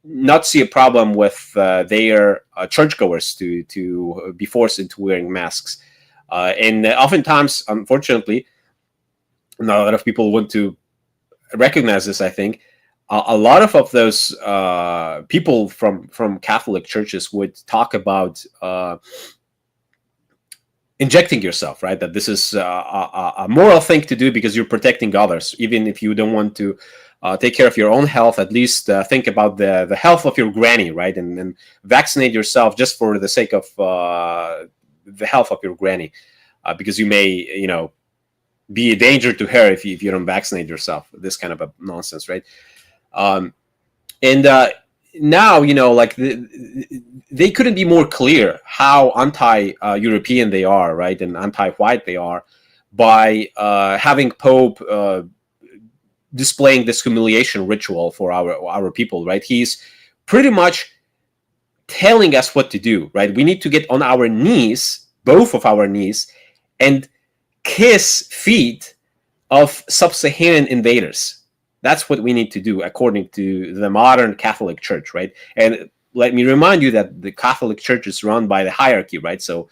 not see a problem with their churchgoers to be forced into wearing masks. And oftentimes, unfortunately, not a lot of people want to recognize this, I think. A lot of those people from Catholic churches would talk about injecting yourself, right? That this is a moral thing to do because you're protecting others. Even if you don't want to take care of your own health, at least think about the health of your granny, right? And vaccinate yourself just for the sake of the health of your granny, because you may, be a danger to her if you don't vaccinate yourself. This kind of a nonsense, right? And now, like they couldn't be more clear how anti-European they are, right, and anti-white they are, by having Pope displaying this humiliation ritual for our people, right? He's pretty much telling us what to do, right? We need to get on our knees, both of our knees, and kiss feet of sub-Saharan invaders. That's what we need to do according to the modern Catholic Church, right? And let me remind you that the Catholic Church is run by the hierarchy, right? So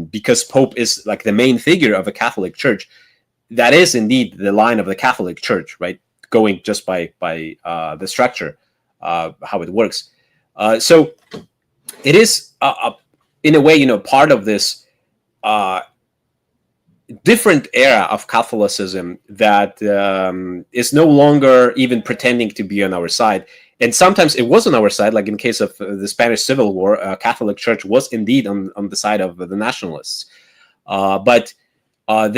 because Pope is like the main figure of a Catholic Church, that is indeed the line of the Catholic Church, right? Going just by the structure, how it works. So it is, in a way, part of this different era of Catholicism that is no longer even pretending to be on our side. And sometimes it was on our side, like in case of the Spanish Civil War, Catholic Church was indeed on the side of the nationalists. But then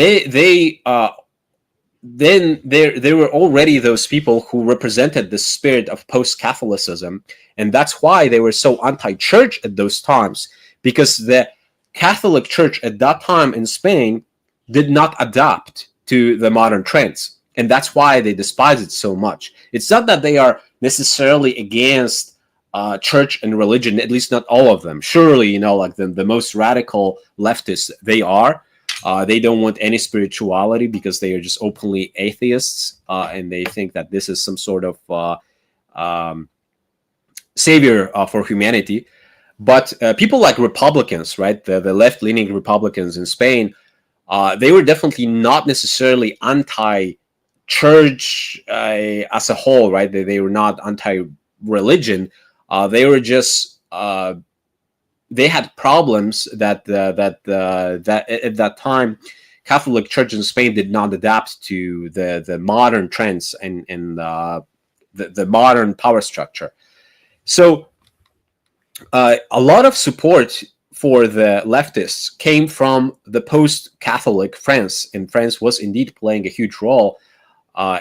there were already those people who represented the spirit of post-Catholicism, and that's why they were so anti-church at those times, because the Catholic Church at that time in Spain did not adapt to the modern trends, and that's why they despise it so much. It's not that they are necessarily against church and religion, at least not all of them. Surely, like the most radical leftists, they are. They don't want any spirituality because they are just openly atheists, and they think that this is some sort of savior for humanity. But people like Republicans, right, the left-leaning Republicans in Spain, they were definitely not necessarily anti-church as a whole, right? They were not anti-religion. They were just they had problems that at that time Catholic Church in Spain did not adapt to the modern trends and the modern power structure. So a lot of support for the leftists came from the post-Catholic France, and France was indeed playing a huge role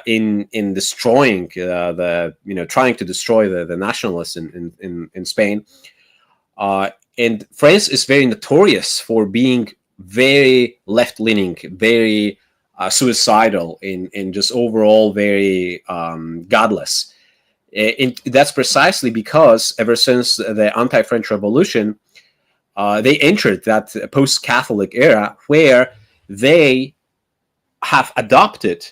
in destroying trying to destroy the nationalists in Spain. And France is very notorious for being very left-leaning, very suicidal, and just overall very godless. That's precisely because ever since the anti-French Revolution, they entered that post-Catholic era where they have adopted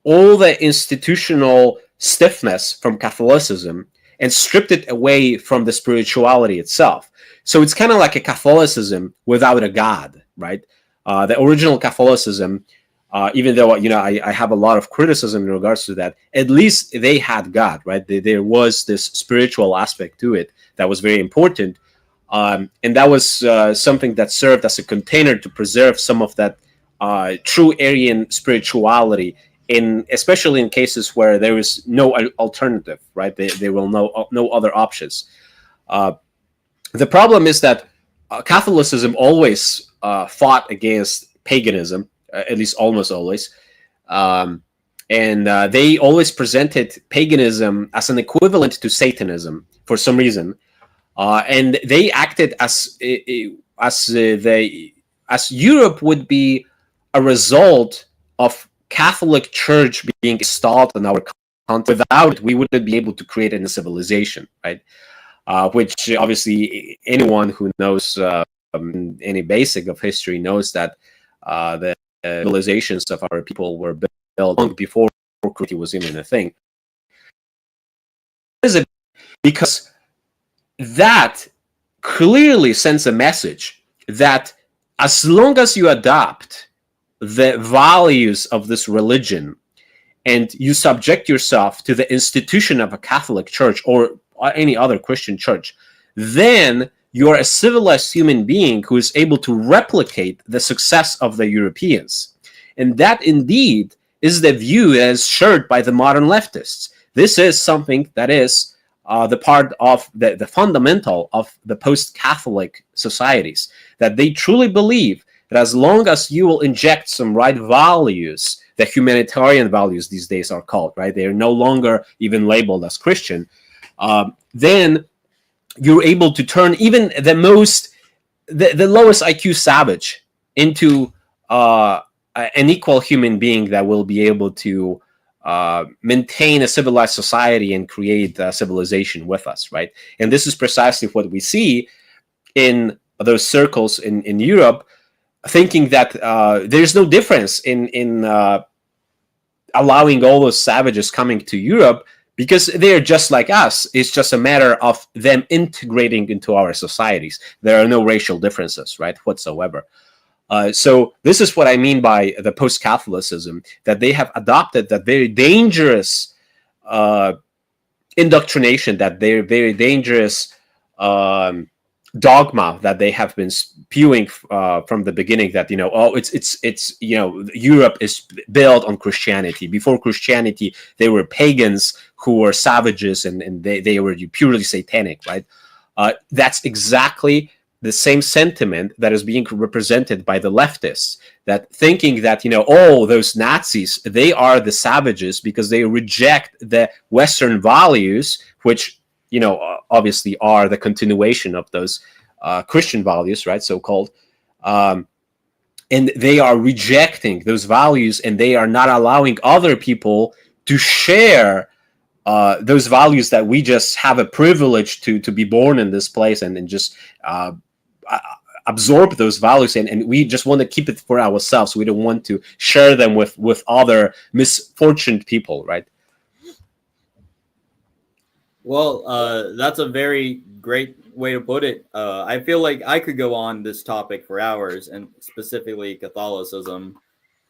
all the institutional stiffness from Catholicism and stripped it away from the spirituality itself. So it's kind of like a Catholicism without a God, right? The original Catholicism, even though I have a lot of criticism in regards to that, at least they had God, right? There was this spiritual aspect to it that was very important, and that was something that served as a container to preserve some of that true Aryan spirituality, especially in cases where there is no alternative, right? There will no other options. The problem is that Catholicism always fought against paganism, at least almost always. And they always presented paganism as an equivalent to Satanism for some reason. And they acted as Europe would be a result of Catholic Church being installed in our continent. Without it, we wouldn't be able to create any civilization, right? Which obviously anyone who knows any basic of history knows that the civilizations of our people were built long before Christianity was even a thing. Because that clearly sends a message that as long as you adopt the values of this religion and you subject yourself to the institution of a Catholic Church or any other Christian church, then you're a civilized human being who is able to replicate the success of the Europeans. And that indeed is the view that is shared by the modern leftists. This is something that is the part of the fundamental of the post-Catholic societies, that they truly believe that as long as you will inject some right values, the humanitarian values these days are called, right? They are no longer even labeled as Christian. Then you're able to turn even the lowest IQ savage into an equal human being that will be able to maintain a civilized society and create a civilization with us, right? And this is precisely what we see in those circles in Europe, thinking that there's no difference in allowing all those savages coming to Europe because they're just like us. It's just a matter of them integrating into our societies. There are no racial differences, right, whatsoever. So this is what I mean by the post-Catholicism, that they have adopted that very dangerous indoctrination, that very dangerous dogma that they have been spewing from the beginning, that it's Europe is built on Christianity. Before Christianity, they were pagans who were savages and they were purely satanic, right? That's exactly the same sentiment that is being represented by the leftists, that thinking that those Nazis, they are the savages because they reject the Western values, which obviously are the continuation of those Christian values, right, so-called. And they are rejecting those values, and they are not allowing other people to share those values that we just have a privilege to be born in this place and just absorb those values, and we just want to keep it for ourselves. We don't want to share them with other misfortunate people, right? Well, that's a very great way to put it. I feel like I could go on this topic for hours, and specifically Catholicism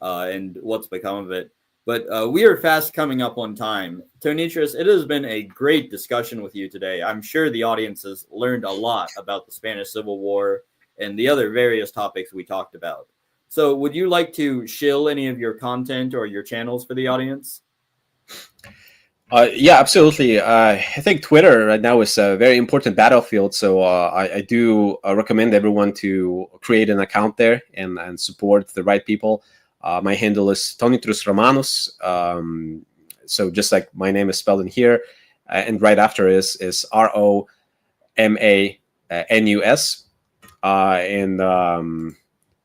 and what's become of it. But we are fast coming up on time. Tonitrus, it has been a great discussion with you today. I'm sure the audience has learned a lot about the Spanish Civil War and the other various topics we talked about. So, would you like to shill any of your content or your channels for the audience? Yeah, absolutely. I think Twitter right now is a very important battlefield. So I do recommend everyone to create an account there and support the right people. My handle is Tonitrus Romanus. So just like my name is spelled in here, and right after is ROMANUS. And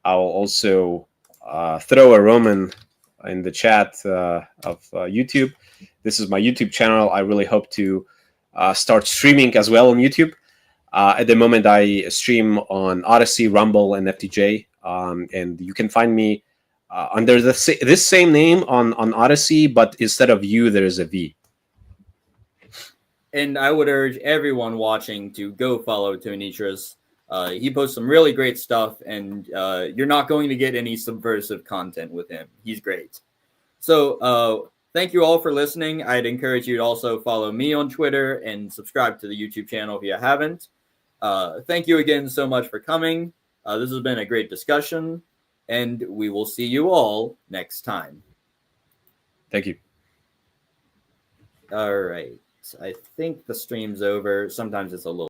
I'll also throw a Roman in the chat of YouTube. This is my YouTube channel. I really hope to start streaming as well on YouTube. At the moment, I stream on Odyssey, Rumble, and FTJ. And you can find me under this same name on Odyssey, but instead of U, there is a V. And I would urge everyone watching to go follow Tonitrus. He posts some really great stuff, and you're not going to get any subversive content with him. He's great. So thank you all for listening. I'd encourage you to also follow me on Twitter and subscribe to the YouTube channel if you haven't. Thank you again so much for coming. This has been a great discussion, and we will see you all next time. Thank you. All right. I think the stream's over. Sometimes it's a little